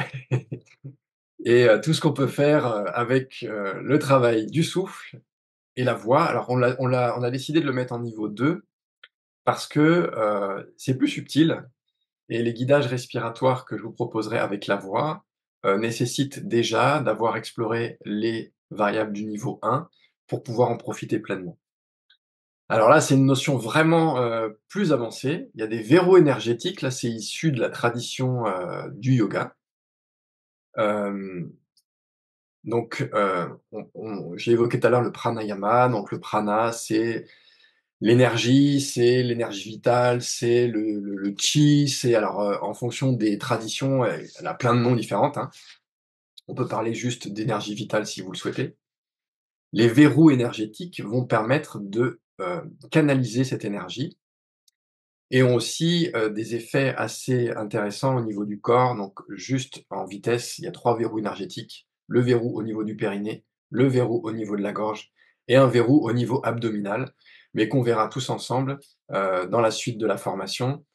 et tout ce qu'on peut faire, avec, le travail du souffle et la voix. Alors on a décidé de le mettre en niveau 2 parce que, c'est plus subtil et les guidages respiratoires que je vous proposerai avec la voix, nécessitent déjà d'avoir exploré les variables du niveau 1 pour pouvoir en profiter pleinement. Alors là, c'est une notion vraiment, plus avancée. Il y a des verrous énergétiques, là, c'est issu de la tradition, du yoga. Hem, donc, j'ai évoqué tout à l'heure le pranayama, donc le prana, c'est l'énergie vitale, c'est le chi, c'est alors, en fonction des traditions, elle a plein de noms différents, hein. On peut parler juste d'énergie vitale si vous le souhaitez. Les verrous énergétiques vont permettre de, canaliser cette énergie et ont aussi, des effets assez intéressants au niveau du corps. Donc juste en vitesse, il y a 3 verrous énergétiques. Le verrou au niveau du périnée, le verrou au niveau de la gorge et un verrou au niveau abdominal, mais qu'on verra tous ensemble, dans la suite de la formation.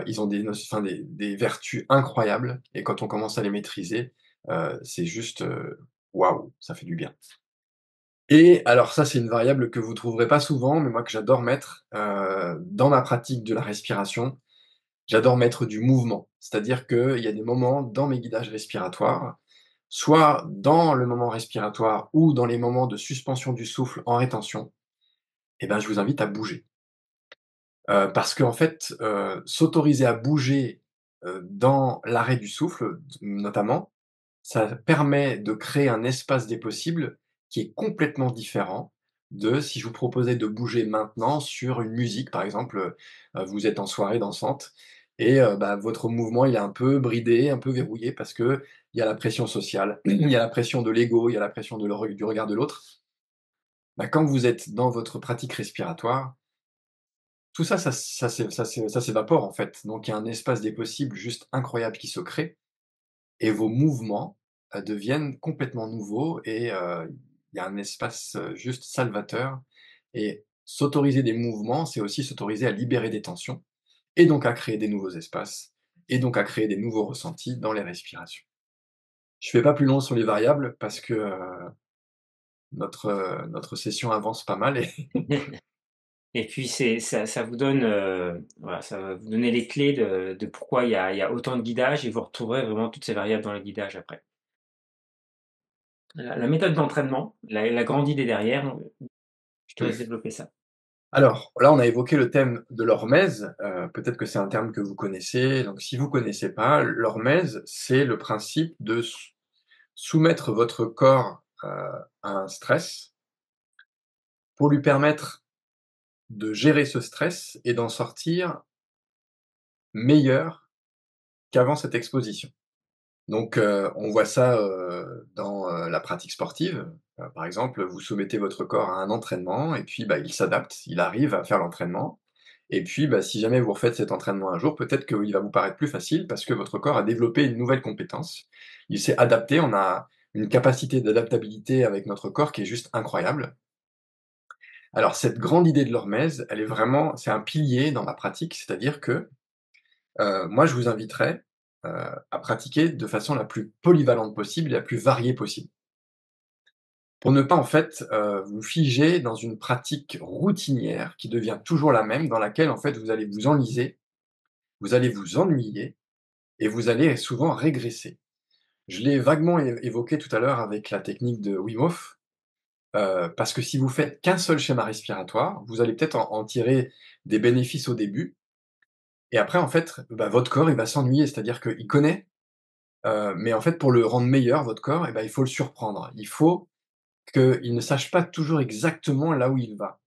Ils ont des vertus incroyables et quand on commence à les maîtriser, c'est juste, waouh, ça fait du bien. Et alors ça, c'est une variable que vous trouverez pas souvent, mais moi que j'adore mettre, dans ma pratique de la respiration. J'adore mettre du mouvement. C'est-à-dire qu'il y a des moments dans mes guidages respiratoires, soit dans le moment respiratoire ou dans les moments de suspension du souffle en rétention, et ben, je vous invite à bouger. Parce qu'en fait, s'autoriser à bouger, dans l'arrêt du souffle, notamment, ça permet de créer un espace des possibles qui est complètement différent de si je vous proposais de bouger maintenant sur une musique, par exemple, vous êtes en soirée dansante et bah, votre mouvement, il est un peu bridé, un peu verrouillé parce qu'il y a la pression sociale, il y a la pression de l'ego, il y a la pression du regard de l'autre. Bah, quand vous êtes dans votre pratique respiratoire, tout ça, ça s'évapore, en fait. Donc il y a un espace des possibles juste incroyable qui se crée et vos mouvements, deviennent complètement nouveaux et il y a un espace, juste salvateur et s'autoriser des mouvements, c'est aussi s'autoriser à libérer des tensions et donc à créer des nouveaux espaces et donc à créer des nouveaux ressentis dans les respirations. Je fais pas plus long sur les variables parce que, notre session avance pas mal et Et puis ça vous donne, voilà, ça va vous donner les clés de pourquoi il y a autant de guidage et vous retrouverez vraiment toutes ces variables dans le guidage après. La méthode d'entraînement, la grande idée derrière, je te laisse développer ça. alors, là, on a évoqué le thème de l'hormèse, peut-être que c'est un terme que vous connaissez, donc si vous connaissez pas, l'hormèse, c'est le principe de soumettre votre corps, à un stress pour lui permettre de gérer ce stress et d'en sortir meilleur qu'avant cette exposition. Donc, on voit ça, dans, la pratique sportive. Par exemple, vous soumettez votre corps à un entraînement et puis, bah, il s'adapte, il arrive à faire l'entraînement et puis, bah, si jamais vous refaites cet entraînement un jour, peut-être qu'il va vous paraître plus facile parce que votre corps a développé une nouvelle compétence. Il s'est adapté, on a une capacité d'adaptabilité avec notre corps qui est juste incroyable. Alors cette grande idée de l'hormèse, elle est vraiment c'est un pilier dans ma pratique, c'est-à-dire que, moi je vous inviterais, à pratiquer de façon la plus polyvalente possible et la plus variée possible. Pour ne pas en fait, vous figer dans une pratique routinière qui devient toujours la même, dans laquelle en fait vous allez vous enliser, vous allez vous ennuyer et vous allez souvent régresser. Je l'ai vaguement évoqué tout à l'heure avec la technique de Wim Hof, parce que si vous faites qu'un seul schéma respiratoire, vous allez peut-être en tirer des bénéfices au début. Et après, en fait, bah, votre corps, il va s'ennuyer, c'est-à-dire qu'il connaît, mais en fait, pour le rendre meilleur, votre corps, et ben, il faut le surprendre. Il faut qu'il ne sache pas toujours exactement là où il va.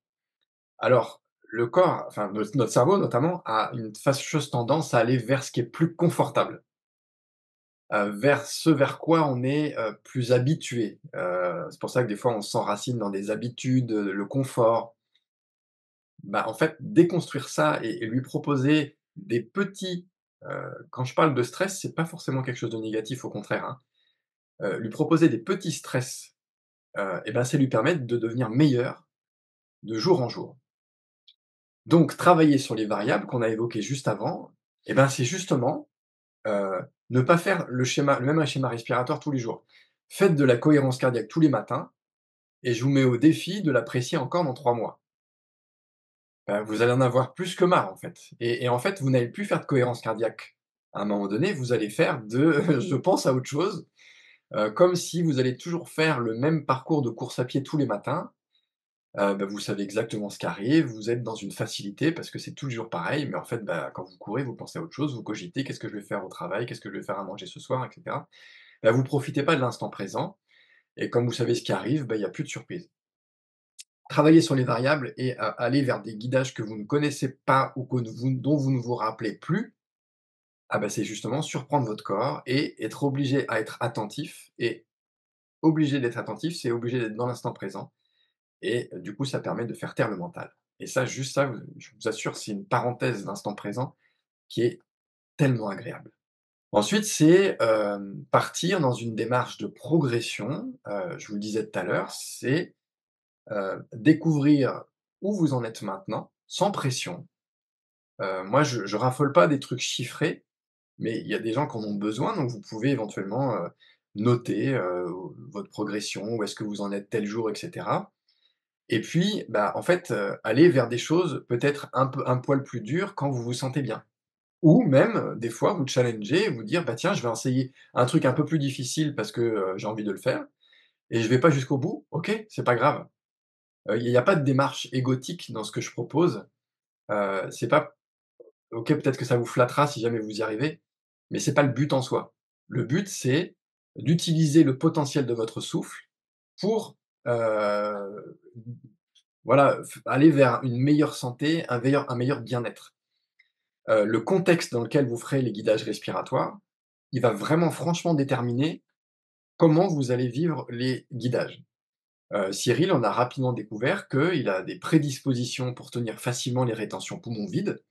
Alors, le corps, enfin notre cerveau notamment, a une fâcheuse tendance à aller vers ce qui est plus confortable. vers ce vers quoi on est, plus habitué. C'est pour ça que des fois on s'enracine dans des habitudes, le confort. Bah, en fait, déconstruire ça et lui proposer des petits, quand je parle de stress, c'est pas forcément quelque chose de négatif, au contraire, hein. Lui proposer des petits stress, et ben, c'est lui permettre de devenir meilleur de jour en jour. Donc travailler sur les variables qu'on a évoquées juste avant, et ben, c'est justement, ne pas faire le même schéma respiratoire tous les jours. Faites de la cohérence cardiaque tous les matins et je vous mets au défi de l'apprécier encore dans 3 mois. Vous allez en avoir plus que marre, en fait et en fait, vous n'allez plus faire de cohérence cardiaque. À un moment donné, vous allez faire de je pense à autre chose, comme si vous allez toujours faire le même parcours de course à pied tous les matins. Vous savez exactement ce qui arrive, vous êtes dans une facilité parce que c'est tous les jours pareil, mais en fait, quand vous courez, vous pensez à autre chose, vous cogitez: «Qu'est-ce que je vais faire au travail? Qu'est-ce que je vais faire à manger ce soir?» et cetera. Vous profitez pas de l'instant présent et comme vous savez ce qui arrive, il y a plus de surprise. Travailler sur les variables et aller vers des guidages que vous ne connaissez pas ou dont vous ne vous rappelez plus, c'est justement surprendre votre corps et être obligé à être attentif et obligé d'être attentif, c'est obligé d'être dans l'instant présent et du coup, ça permet de faire taire le mental et ça, juste ça, je vous assure, c'est une parenthèse d'instant présent qui est tellement agréable. Ensuite, c'est, partir dans une démarche de progression, je vous le disais tout à l'heure, c'est, découvrir où vous en êtes maintenant, sans pression. Moi, je raffole pas des trucs chiffrés, mais il y a des gens qui en ont besoin, donc vous pouvez éventuellement, noter, votre progression, où est-ce que vous en êtes tel jour et cetera. Et puis, en fait, aller vers des choses peut-être un poil plus dures quand vous vous sentez bien. Ou même, des fois, vous challenger et vous dire: «Bah, tiens, je vais essayer un truc un peu plus difficile parce que, j'ai envie de le faire et je vais pas jusqu'au bout. OK, c'est pas grave». Il y a pas de démarche égotique dans ce que je propose. C'est pas OK, peut-être que ça vous flattera si jamais vous y arrivez, mais c'est pas le but en soi. Le but, c'est d'utiliser le potentiel de votre souffle pour, voilà, aller vers une meilleure santé, un meilleur bien-être. Le contexte dans lequel vous ferez les guidages respiratoires, il va vraiment franchement déterminer comment vous allez vivre les guidages. Cyril, on a rapidement découvert qu'il a des prédispositions pour tenir facilement les rétentions poumons vides.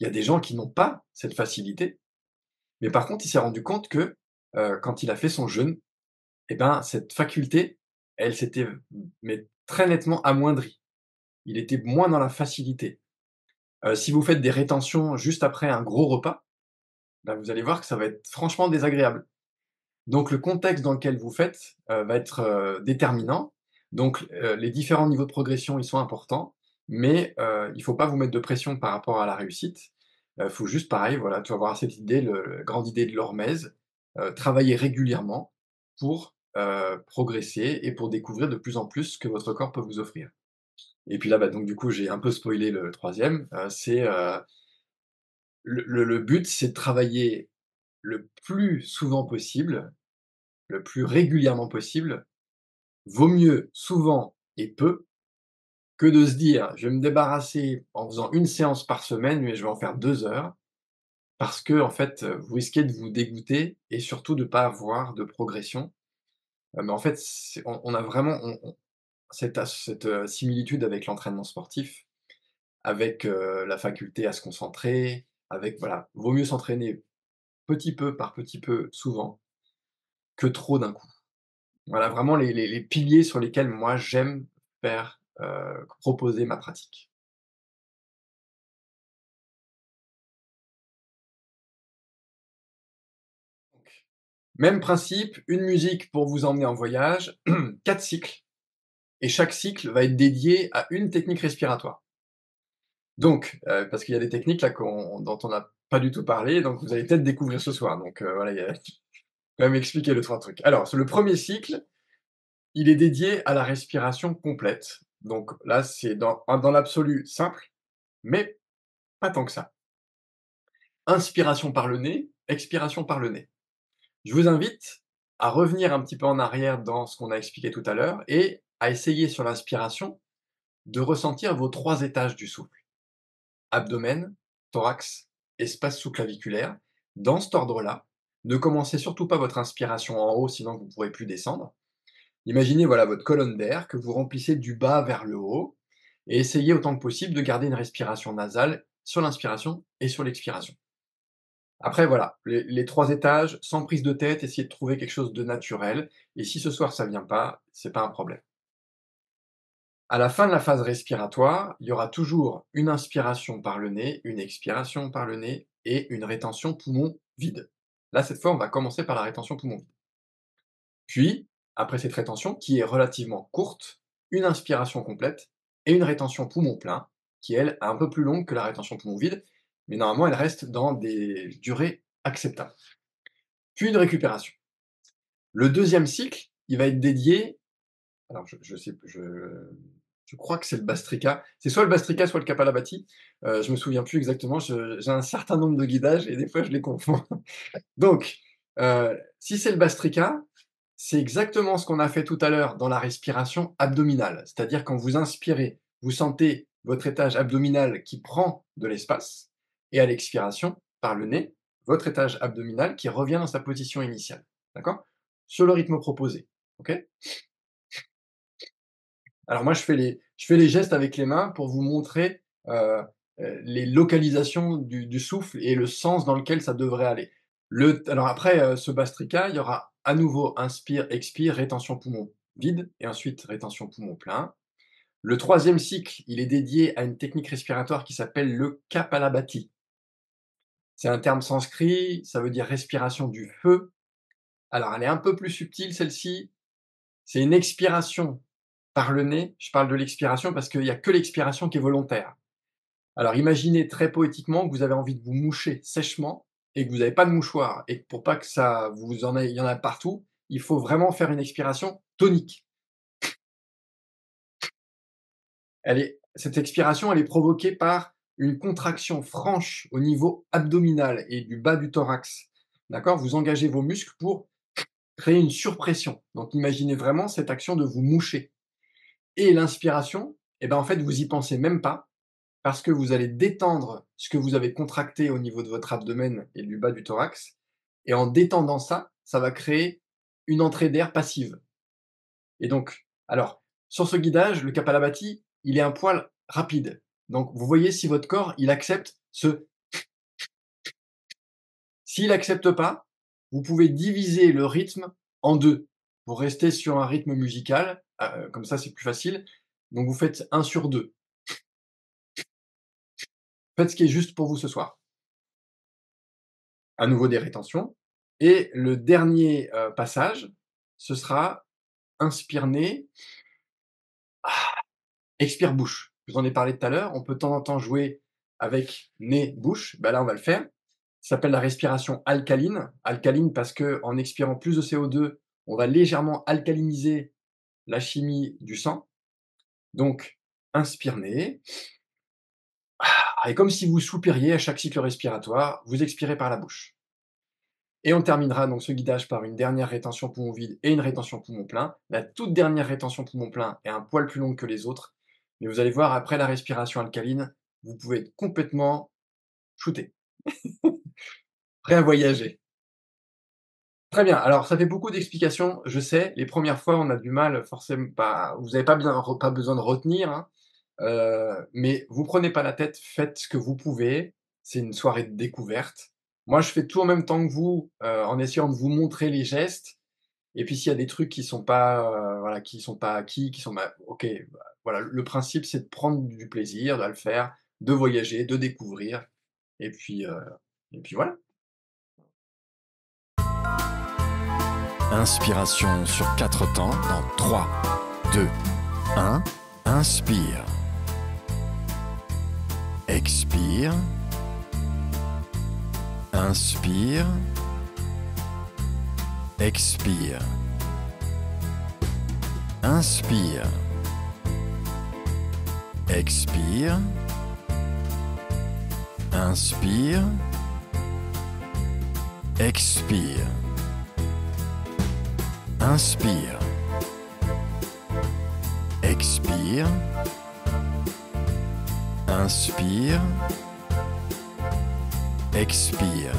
Il y a des gens qui n'ont pas cette facilité, mais par contre, il s'est rendu compte que, quand il a fait son jeûne, cette faculté, elle s'était, mais très nettement amoindrie. Il était moins dans la facilité. Si vous faites des rétentions juste après un gros repas, vous allez voir que ça va être franchement désagréable. Donc le contexte dans lequel vous faites, va être, déterminant. Donc, les différents niveaux de progression, ils sont importants, mais, il faut pas vous mettre de pression par rapport à la réussite. Faut juste pareil, voilà, tu vas avoir cette idée, le grande idée de l'hormèse, travailler régulièrement pour, progresser et pour découvrir de plus en plus ce que votre corps peut vous offrir. Et puis là, donc du coup, j'ai un peu spoilé le troisième. C'est, le but, c'est de travailler le plus souvent possible, le plus régulièrement possible. Vaut mieux souvent et peu que de se dire: «Je vais me débarrasser en faisant une séance par semaine, mais je vais en faire 2 heures», parce que en fait, vous risquez de vous dégoûter et surtout de pas avoir de progression. Mais en fait, on a vraiment cette similitude avec l'entraînement sportif, avec, la faculté à se concentrer, avec voilà, vaut mieux s'entraîner petit peu par petit peu, souvent, que trop d'un coup. Voilà vraiment les piliers sur lesquels moi j'aime faire, proposer ma pratique. Donc, même principe, une musique pour vous emmener en voyage, 4 cycles et chaque cycle va être dédié à une technique respiratoire. Donc, parce qu'il y a des techniques là dont on n'a pas du tout parlé, donc vous allez peut-être découvrir ce soir. Donc, voilà, il y a quand même expliquer 2-3 trucs. Alors, sur le premier cycle, il est dédié à la respiration complète. Donc là, c'est dans l'absolu simple, mais pas tant que ça. Inspiration par le nez, expiration par le nez. Je vous invite à revenir un petit peu en arrière dans ce qu'on a expliqué tout à l'heure et à essayer sur l'inspiration de ressentir vos 3 étages du souffle. Abdomen, thorax, espace sous-claviculaire, dans cet ordre-là, Ne commencez surtout pas votre inspiration en haut, sinon vous ne pourrez plus descendre. Imaginez voilà, votre colonne d'air que vous remplissez du bas vers le haut et essayez autant que possible de garder une respiration nasale sur l'inspiration et sur l'expiration. Après, voilà, les 3 étages, sans prise de tête, essayez de trouver quelque chose de naturel. Et si ce soir ça vient pas, c'est pas un problème. À la fin de la phase respiratoire, il y aura toujours une inspiration par le nez, une expiration par le nez et une rétention poumon vide. Là, cette fois, on va commencer par la rétention poumon vide. Puis, après cette rétention, qui est relativement courte, une inspiration complète et une rétention poumon plein, qui elle, est un peu plus longue que la rétention poumon vide, mais normalement, elle reste dans des durées acceptables. Puis une récupération. Le deuxième cycle, il va être dédié, alors je crois que c'est le Bastrika. C'est soit le Bastrika, soit le Kapalabhati. Je me souviens plus exactement. J'ai un certain nombre de guidages et des fois je les confonds. Donc, si c'est le Bastrika, c'est exactement ce qu'on a fait tout à l'heure dans la respiration abdominale. C'est-à-dire quand vous inspirez, vous sentez votre étage abdominal qui prend de l'espace, et à l'expiration, par le nez, votre étage abdominal qui revient dans sa position initiale. D'accord? Sur le rythme proposé. Ok? Alors moi, je fais les gestes avec les mains pour vous montrer les localisations du souffle et le sens dans lequel ça devrait aller. Alors après ce Bastrika, il y aura à nouveau inspire, expire, rétention poumon vide, et ensuite rétention poumon plein. Le troisième cycle, il est dédié à une technique respiratoire qui s'appelle le Kapalabhati. C'est un terme sanskrit, ça veut dire respiration du feu. Alors elle est un peu plus subtile celle-ci, c'est une expiration par le nez. Je parle de l'expiration parce qu'il n'y a que l'expiration qui est volontaire. Alors imaginez très poétiquement que vous avez envie de vous moucher sèchement et que vous n'avez pas de mouchoir, et pour pas que ça il y en a partout, il faut vraiment faire une expiration tonique. Cette expiration, elle est provoquée par une contraction franche au niveau abdominal et du bas du thorax. D'accord? Vous engagez vos muscles pour créer une surpression. Donc imaginez vraiment cette action de vous moucher. Et l'inspiration, eh ben en fait, vous y pensez même pas, parce que vous allez détendre ce que vous avez contracté au niveau de votre abdomen et du bas du thorax, et en détendant ça, ça va créer une entrée d'air passive. Et donc, alors, sur ce guidage, le Kapalabhati, il est un poil rapide. Donc, vous voyez si votre corps, il accepte ce... S'il n'accepte pas, vous pouvez diviser le rythme en 2 pour rester sur un rythme musical, comme ça c'est plus facile. Donc vous faites 1 sur 2. Faites ce qui est juste pour vous ce soir. À nouveau des rétentions. Et le dernier passage, ce sera inspire nez, expire bouche. Je vous en ai parlé tout à l'heure, on peut de temps en temps jouer avec nez, bouche. Ben là on va le faire. Ça s'appelle la respiration alcaline. Alcaline parce qu'en expirant plus de CO2, on va légèrement alcaliniser la chimie du sang. Donc, inspire nez. Et comme si vous soupiriez à chaque cycle respiratoire, vous expirez par la bouche. Et on terminera donc ce guidage par une dernière rétention poumon vide et une rétention poumon plein. La toute dernière rétention poumon plein est un poil plus longue que les autres, mais vous allez voir, après la respiration alcaline, vous pouvez être complètement shooté. Prêt à voyager. Très bien, alors ça fait beaucoup d'explications, je sais, les premières fois on a du mal, forcément, vous n'avez pas besoin de retenir, hein, mais vous prenez pas la tête, faites ce que vous pouvez, c'est une soirée de découverte. Moi je fais tout en même temps que vous, en essayant de vous montrer les gestes, et puis s'il y a des trucs qui sont pas, voilà, qui sont pas acquis, ok, voilà, le principe c'est de prendre du plaisir, de le faire, de voyager, de découvrir, et puis voilà. Inspiration sur 4 temps dans 3, 2, 1. Inspire. Expire. Inspire. Expire. Inspire. Expire. Inspire. Expire. Inspire. Expire. Inspire. Expire.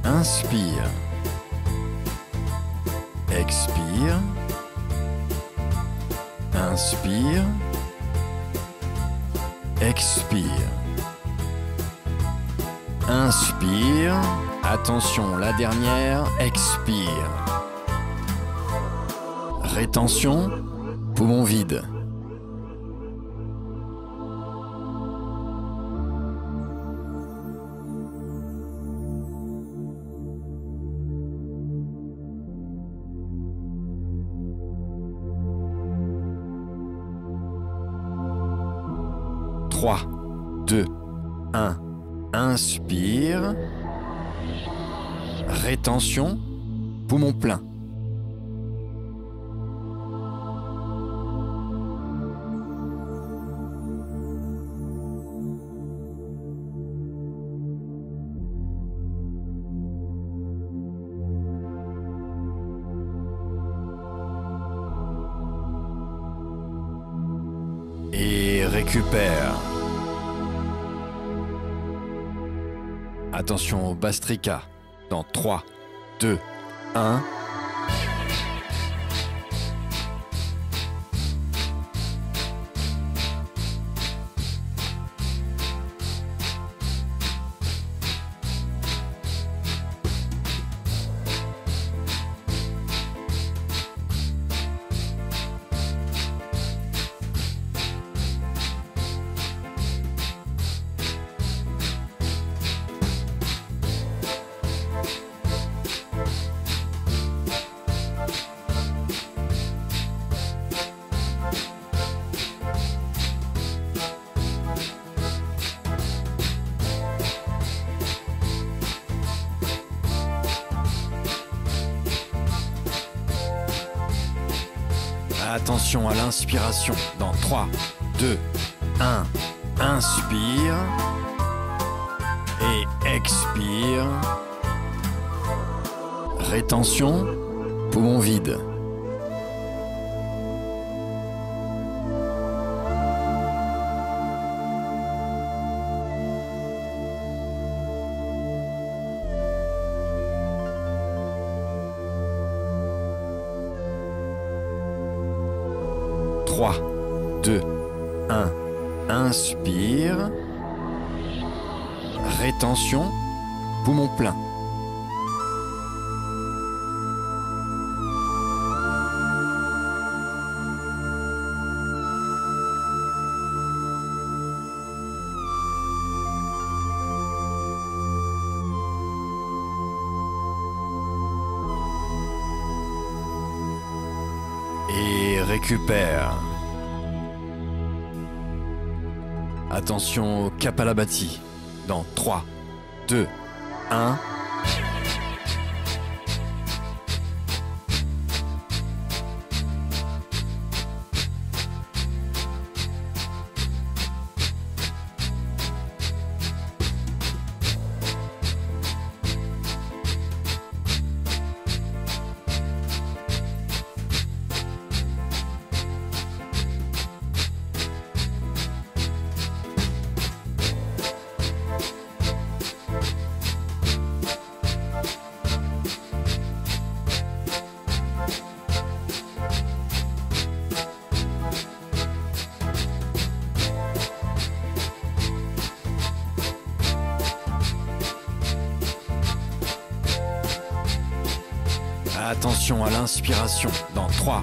Inspire. Expire. Inspire. Expire. Inspire. Attention, la dernière. Expire. Rétention. Poumon vide. Trois, 2, 1. Inspire. Rétention. Poumon plein. Et récupère. Attention au Bastrika. Dans 3, 2, 1. Attention à l'inspiration. Dans 3, 2, 1. Inspire. Et expire. Rétention. Poumon vide. Trois, 2, 1. Inspire. Rétention. Poumon plein. Et récupère. Attention au Kapalabhati. Dans 3, 2, 1. Attention à l'inspiration. Dans 3,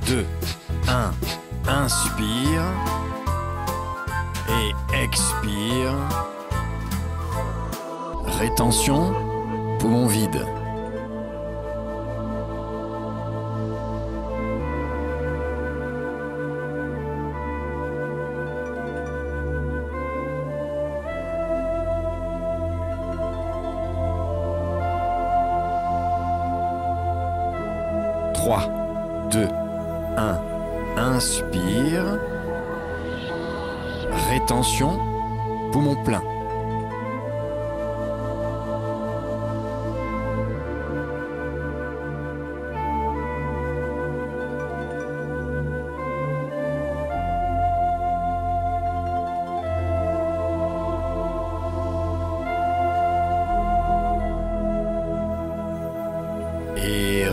2, 1. Inspire. Et expire. Rétention. Poumon vide. Trois, 2, 1. Inspire. Rétention. Poumon plein.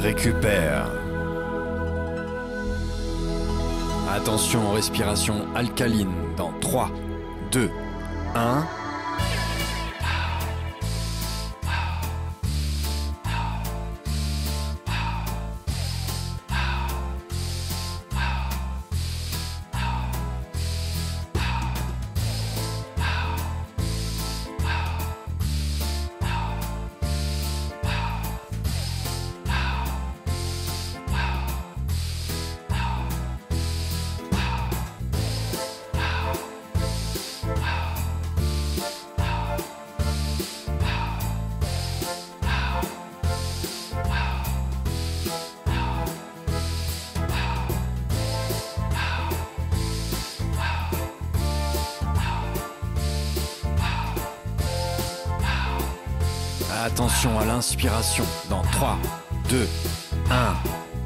récupère. Attention, respiration alcaline dans 3, 2, 1. Attention à l'inspiration dans 3, 2, 1.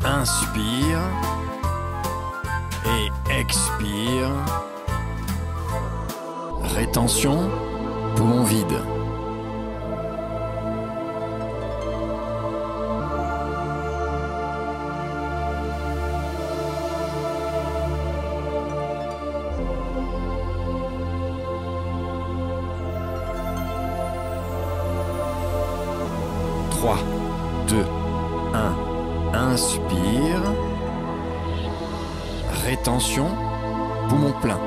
Inspire et expire. Rétention, poumon vide. Trois, 2, 1. Inspire. Rétention, poumon plein.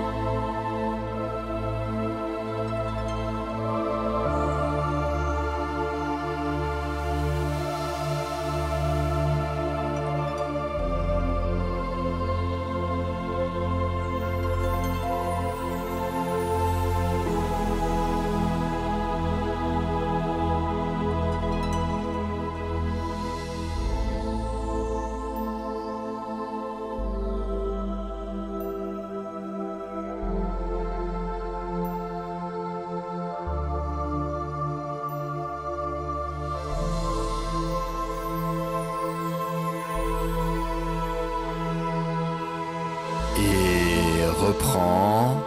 Et reprends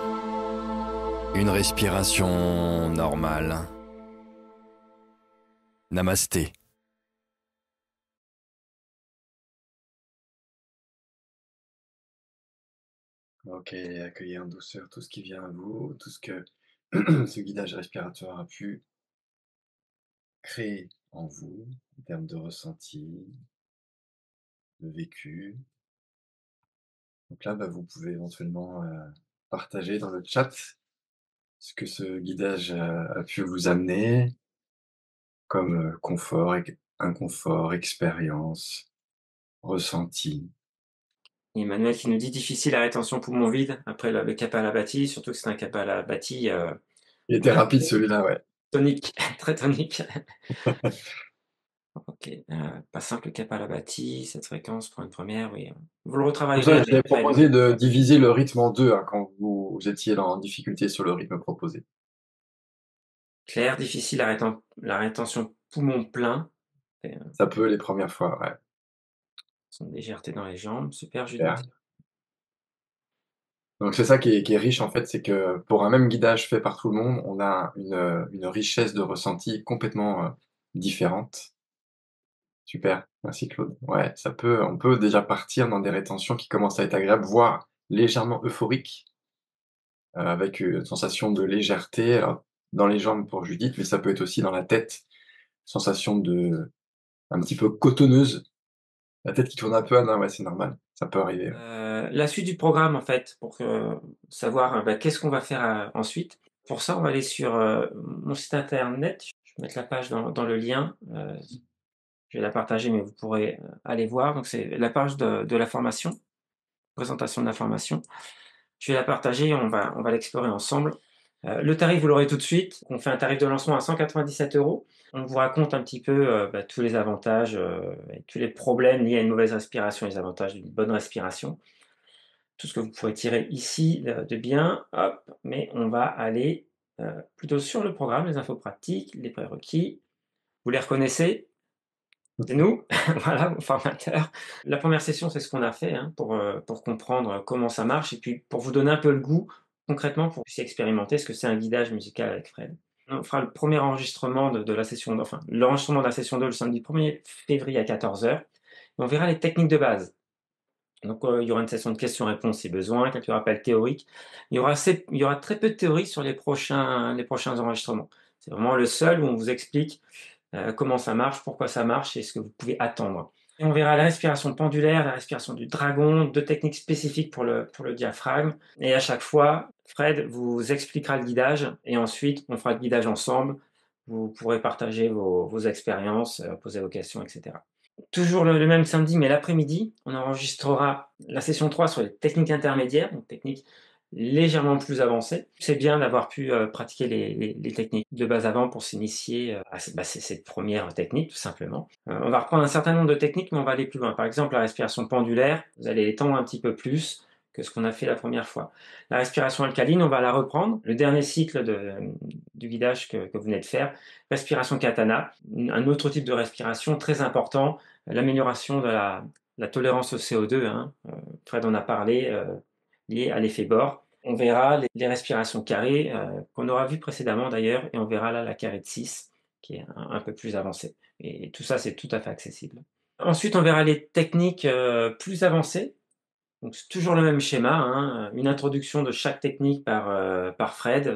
une respiration normale. Namasté. Ok, accueillez en douceur tout ce qui vient à vous, tout ce que ce guidage respiratoire a pu créer en vous, en termes de ressenti, de vécu. Donc là, vous pouvez éventuellement partager dans le chat ce que ce guidage a pu vous amener comme confort, inconfort, expérience, ressenti. Emmanuel qui nous dit difficile la rétention poumon vide après le Kapalabhati, surtout que c'est un Kapalabhati Il était rapide celui-là, ouais. tonique, très tonique. Ok, pas simple le Kapalabhati, cette fréquence pour une première, oui. Vous le Pour retravaillerez ça, je avec t'avais Fred. proposé de diviser le rythme en deux quand vous étiez en difficulté sur le rythme proposé. Claire, difficile la rétention poumon plein. Ça peut les premières fois, ouais. Son légèreté dans les jambes, super Super. Judith. Donc c'est ça qui est riche en fait, c'est que pour un même guidage fait par tout le monde, on a une richesse de ressenti complètement différente. Super, merci Claude. Ouais, on peut déjà partir dans des rétentions qui commencent à être agréables, voire légèrement euphoriques, avec une sensation de légèreté, alors dans les jambes pour Judith, mais ça peut être aussi dans la tête, sensation un petit peu cotonneuse, la tête qui tourne un peu, ah non, ouais, c'est normal, ça peut arriver, ouais. La suite du programme en fait, pour savoir qu'est-ce qu'on va faire ensuite. Pour ça, on va aller sur mon site internet. Je vais mettre la page dans le lien. Je vais la partager, mais vous pourrez aller voir. Donc c'est la page de la formation, présentation de la formation. Je vais la partager et on va l'explorer ensemble. Le tarif, vous l'aurez tout de suite. On fait un tarif de lancement à 197 €. On vous raconte un petit peu tous les avantages et tous les problèmes liés à une mauvaise respiration, les avantages d'une bonne respiration. Tout ce que vous pourrez tirer ici de bien. Hop, mais on va aller plutôt sur le programme, les infos pratiques, les prérequis. Vous les reconnaissez? C'est nous, voilà, vos formateurs. La première session, c'est ce qu'on a fait pour comprendre comment ça marche et puis pour vous donner un peu le goût, concrètement, pour que vous puissiez expérimenter ce que c'est un guidage musical avec Fred. On fera le premier enregistrement de la session, enfin, l'enregistrement de la session 2 le samedi 1er février à 14h. On verra les techniques de base. Donc, il y aura une session de questions-réponses si besoin, quelques rappels théoriques. Il y aura très peu de théorie sur les prochains enregistrements. C'est vraiment le seul où on vous explique comment ça marche, pourquoi ça marche et ce que vous pouvez attendre. Et on verra la respiration pendulaire, la respiration du dragon, 2 techniques spécifiques pour le diaphragme. Et à chaque fois, Fred vous expliquera le guidage et ensuite on fera le guidage ensemble. Vous pourrez partager vos expériences, poser vos questions, etc. Toujours le même samedi, mais l'après-midi, on enregistrera la session 3 sur les techniques intermédiaires, donc techniques légèrement plus avancées. C'est bien d'avoir pu pratiquer les techniques de base avant pour s'initier à cette première technique, tout simplement. On va reprendre un certain nombre de techniques, mais on va aller plus loin. Par exemple, la respiration pendulaire, vous allez l'étendre un petit peu plus que ce qu'on a fait la première fois. La respiration alcaline, on va la reprendre. Le dernier cycle du guidage que vous venez de faire. Respiration katana, un autre type de respiration très important, l'amélioration de la tolérance au CO2, hein. Fred en a parlé, lié à l'effet Bohr. On verra les respirations carrées qu'on aura vu précédemment d'ailleurs, et on verra là la carrée de 6 qui est un peu plus avancée. Et tout ça, c'est tout à fait accessible. Ensuite, on verra les techniques plus avancées. Donc, c'est toujours le même schéma, hein, une introduction de chaque technique par Fred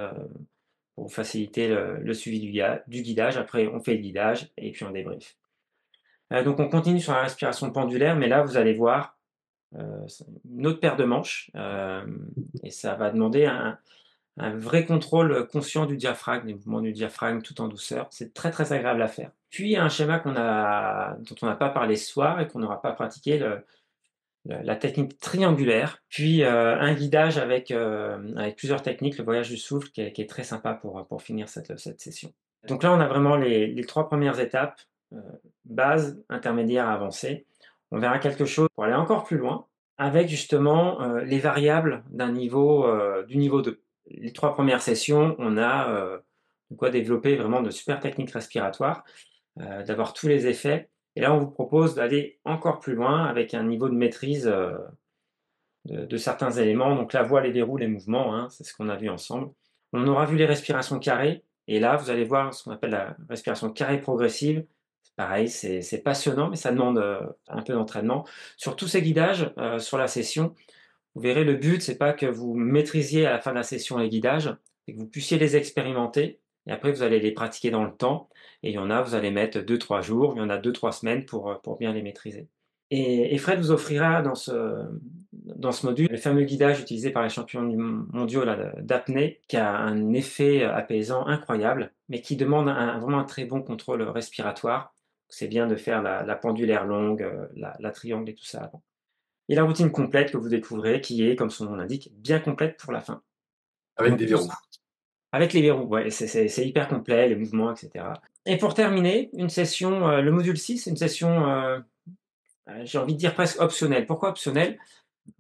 pour faciliter le suivi du guidage. Après, on fait le guidage et puis on débrief. Donc, on continue sur la respiration pendulaire, mais là, vous allez voir une autre paire de manches et ça va demander un vrai contrôle conscient du diaphragme, des mouvements du diaphragme tout en douceur. C'est très très agréable à faire. Puis il y a un schéma dont on n'a pas parlé ce soir et qu'on n'aura pas pratiqué, la technique triangulaire, puis un guidage avec plusieurs techniques, le voyage du souffle, qui est très sympa pour finir cette session. Donc là, on a vraiment les 3 premières étapes, base, intermédiaire, avancée. On verra quelque chose pour aller encore plus loin, avec justement les variables du niveau 2. Les 3 premières sessions, on a de quoi développer vraiment de super techniques respiratoires, d'avoir tous les effets. Et là, on vous propose d'aller encore plus loin avec un niveau de maîtrise de certains éléments. Donc la voix, les verrous, les mouvements, hein, c'est ce qu'on a vu ensemble. On aura vu les respirations carrées. Et là, vous allez voir ce qu'on appelle la respiration carrée progressive. C'est pareil, c'est passionnant, mais ça demande un peu d'entraînement. Sur tous ces guidages, sur la session, vous verrez, le but, c'est pas que vous maîtrisiez à la fin de la session les guidages, c'est que vous puissiez les expérimenter. Et après, vous allez les pratiquer dans le temps. Et il y en a, vous allez mettre 2-3 jours. Il y en a 2-3 semaines pour bien les maîtriser. Et Fred vous offrira dans ce module le fameux guidage utilisé par les champions mondiaux d'apnée, qui a un effet apaisant incroyable, mais qui demande vraiment un très bon contrôle respiratoire. C'est bien de faire la pendulaire longue, la triangle et tout ça avant. Et la routine complète que vous découvrez, qui est, comme son nom l'indique, bien complète pour la fin. Avec Donc, des verrous. Avec les verrous, ouais, c'est hyper complet, les mouvements, etc. Et pour terminer, une session, le module 6, c'est une session, j'ai envie de dire presque optionnelle. Pourquoi optionnelle?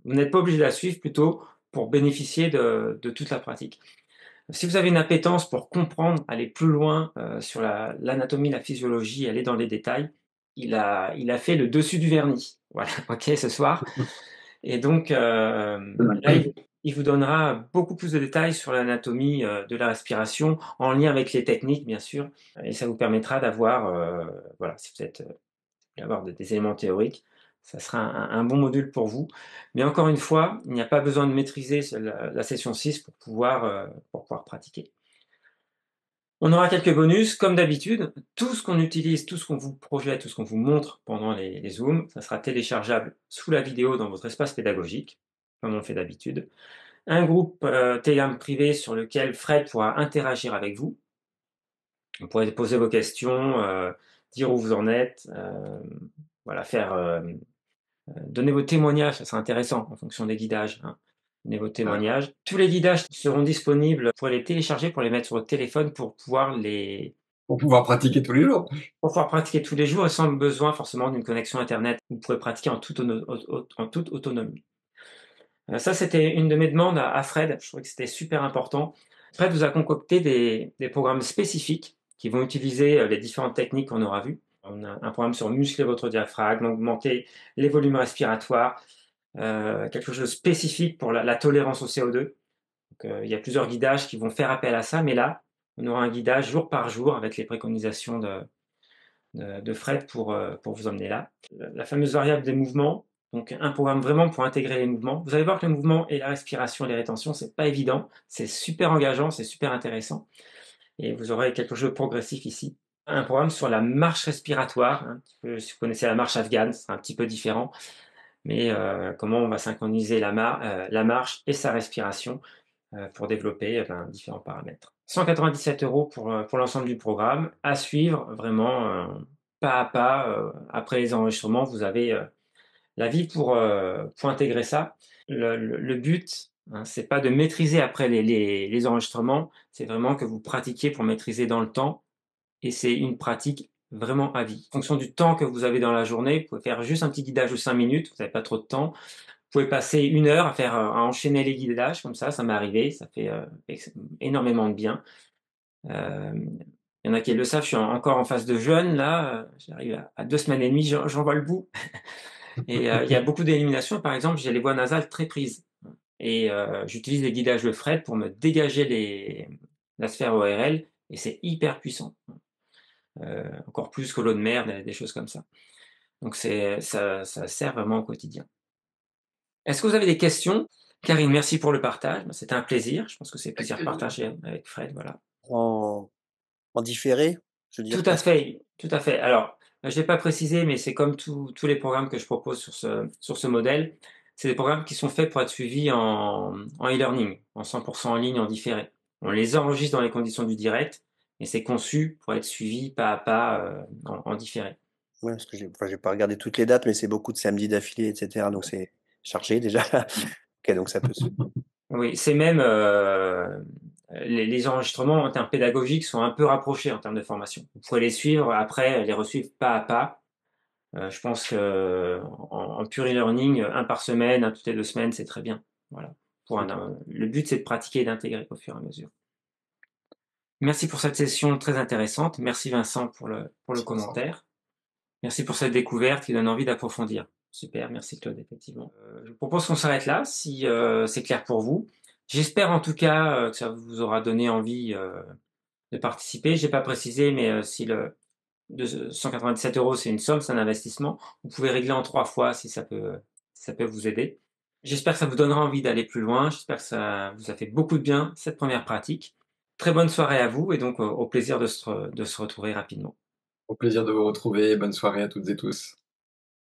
Vous n'êtes pas obligé de la suivre, plutôt pour bénéficier de toute la pratique. Si vous avez une appétence pour comprendre, aller plus loin sur l'anatomie, la physiologie, aller dans les détails, il a fait le dessus du vernis. Voilà, ok, ce soir. Et donc, là, il vous donnera beaucoup plus de détails sur l'anatomie de la respiration, en lien avec les techniques, bien sûr. Et ça vous permettra d'avoir, voilà, si vous voulez avoir des éléments théoriques, ça sera un bon module pour vous. Mais encore une fois, il n'y a pas besoin de maîtriser la session 6 pour pouvoir pratiquer. On aura quelques bonus, comme d'habitude. Tout ce qu'on utilise, tout ce qu'on vous projette, tout ce qu'on vous montre pendant les Zooms, ça sera téléchargeable sous la vidéo dans votre espace pédagogique, comme on le fait d'habitude. Un groupe Telegram privé sur lequel Fred pourra interagir avec vous. Vous pourrez poser vos questions, dire où vous en êtes, voilà, donner vos témoignages, ça sera intéressant en fonction des guidages, hein. Donnez vos témoignages. Tous les guidages seront disponibles, vous pourrez les télécharger pour les mettre sur votre téléphone pour pouvoir pratiquer tous les jours. Pour pouvoir pratiquer tous les jours et sans besoin forcément d'une connexion internet. Vous pourrez pratiquer en toute autonomie. Ça, c'était une de mes demandes à Fred. Je trouvais que c'était super important. Fred vous a concocté des programmes spécifiques qui vont utiliser les différentes techniques qu'on aura vues. On a un programme sur muscler votre diaphragme, augmenter les volumes respiratoires, quelque chose de spécifique pour la tolérance au CO2. Donc, il y a plusieurs guidages qui vont faire appel à ça, mais là, on aura un guidage jour par jour avec les préconisations de Fred pour vous emmener là. La fameuse variable des mouvements, donc un programme vraiment pour intégrer les mouvements. Vous allez voir que le mouvement et la respiration et les rétentions, c'est pas évident, c'est super engageant, c'est super intéressant. Et vous aurez quelque chose de progressif ici. Un programme sur la marche respiratoire, hein, si vous connaissez la marche afghane, c'est un petit peu différent, mais comment on va synchroniser la marche et sa respiration pour développer différents paramètres. 197 € pour l'ensemble du programme, à suivre vraiment pas à pas. Après les enregistrements, vous avez la vie pour intégrer ça. Le but, hein, c'est pas de maîtriser après les enregistrements, c'est vraiment que vous pratiquiez pour maîtriser dans le temps, et c'est une pratique vraiment à vie. En fonction du temps que vous avez dans la journée, vous pouvez faire juste un petit guidage de 5 minutes, vous n'avez pas trop de temps. Vous pouvez passer 1 heure à enchaîner les guidages comme ça m'est arrivé, ça fait énormément de bien. Il y en a qui le savent, je suis encore en phase de jeûne là, j'arrive à 2 semaines et demie, j'en vois le bout. Et il y a beaucoup d'élimination, par exemple, j'ai les voies nasales très prises. Et j'utilise les guidages de Fred pour me dégager la sphère ORL, et c'est hyper puissant. Encore plus que l'eau de mer, des choses comme ça. Donc ça sert vraiment au quotidien. Est-ce que vous avez des questions? Karine, merci pour le partage. C'était un plaisir. Je pense que c'est Avec plaisir plaisir. partagé avec Fred, voilà. En en différé? Je veux Tout dire à quoi? fait, tout à fait. Alors, je l'ai pas précisé, mais c'est comme tous les programmes que je propose sur ce modèle. C'est des programmes qui sont faits pour être suivis en e-learning, en 100% en ligne, en différé. On les enregistre dans les conditions du direct, et c'est conçu pour être suivi pas à pas en différé. Ouais, parce que j'ai pas regardé toutes les dates, mais c'est beaucoup de samedis d'affilée et cetera, donc c'est chargé déjà. OK, donc ça peut se Oui, c'est même les enregistrements en termes pédagogiques sont un peu rapprochés en termes de formation. Vous pouvez les suivre, après les resuivre pas à pas. Je pense qu'en pure e-learning, un par semaine, un toutes les 2 semaines, c'est très bien. Voilà. OK. Le but, c'est de pratiquer et d'intégrer au fur et à mesure. Merci pour cette session très intéressante. Merci Vincent pour le Merci Vincent. commentaire. Merci pour cette découverte qui donne envie d'approfondir. Super, merci Claude, effectivement. Je propose qu'on s'arrête là, si c'est clair pour vous. J'espère en tout cas que ça vous aura donné envie de participer. J'ai pas précisé, mais si le de 197 €, c'est une somme, c'est un investissement. Vous pouvez régler en 3 fois si ça peut vous aider. J'espère que ça vous donnera envie d'aller plus loin. J'espère que ça vous a fait beaucoup de bien, cette première pratique. Très bonne soirée à vous, et donc au plaisir de se retrouver rapidement. Au plaisir de vous retrouver. Bonne soirée à toutes et tous.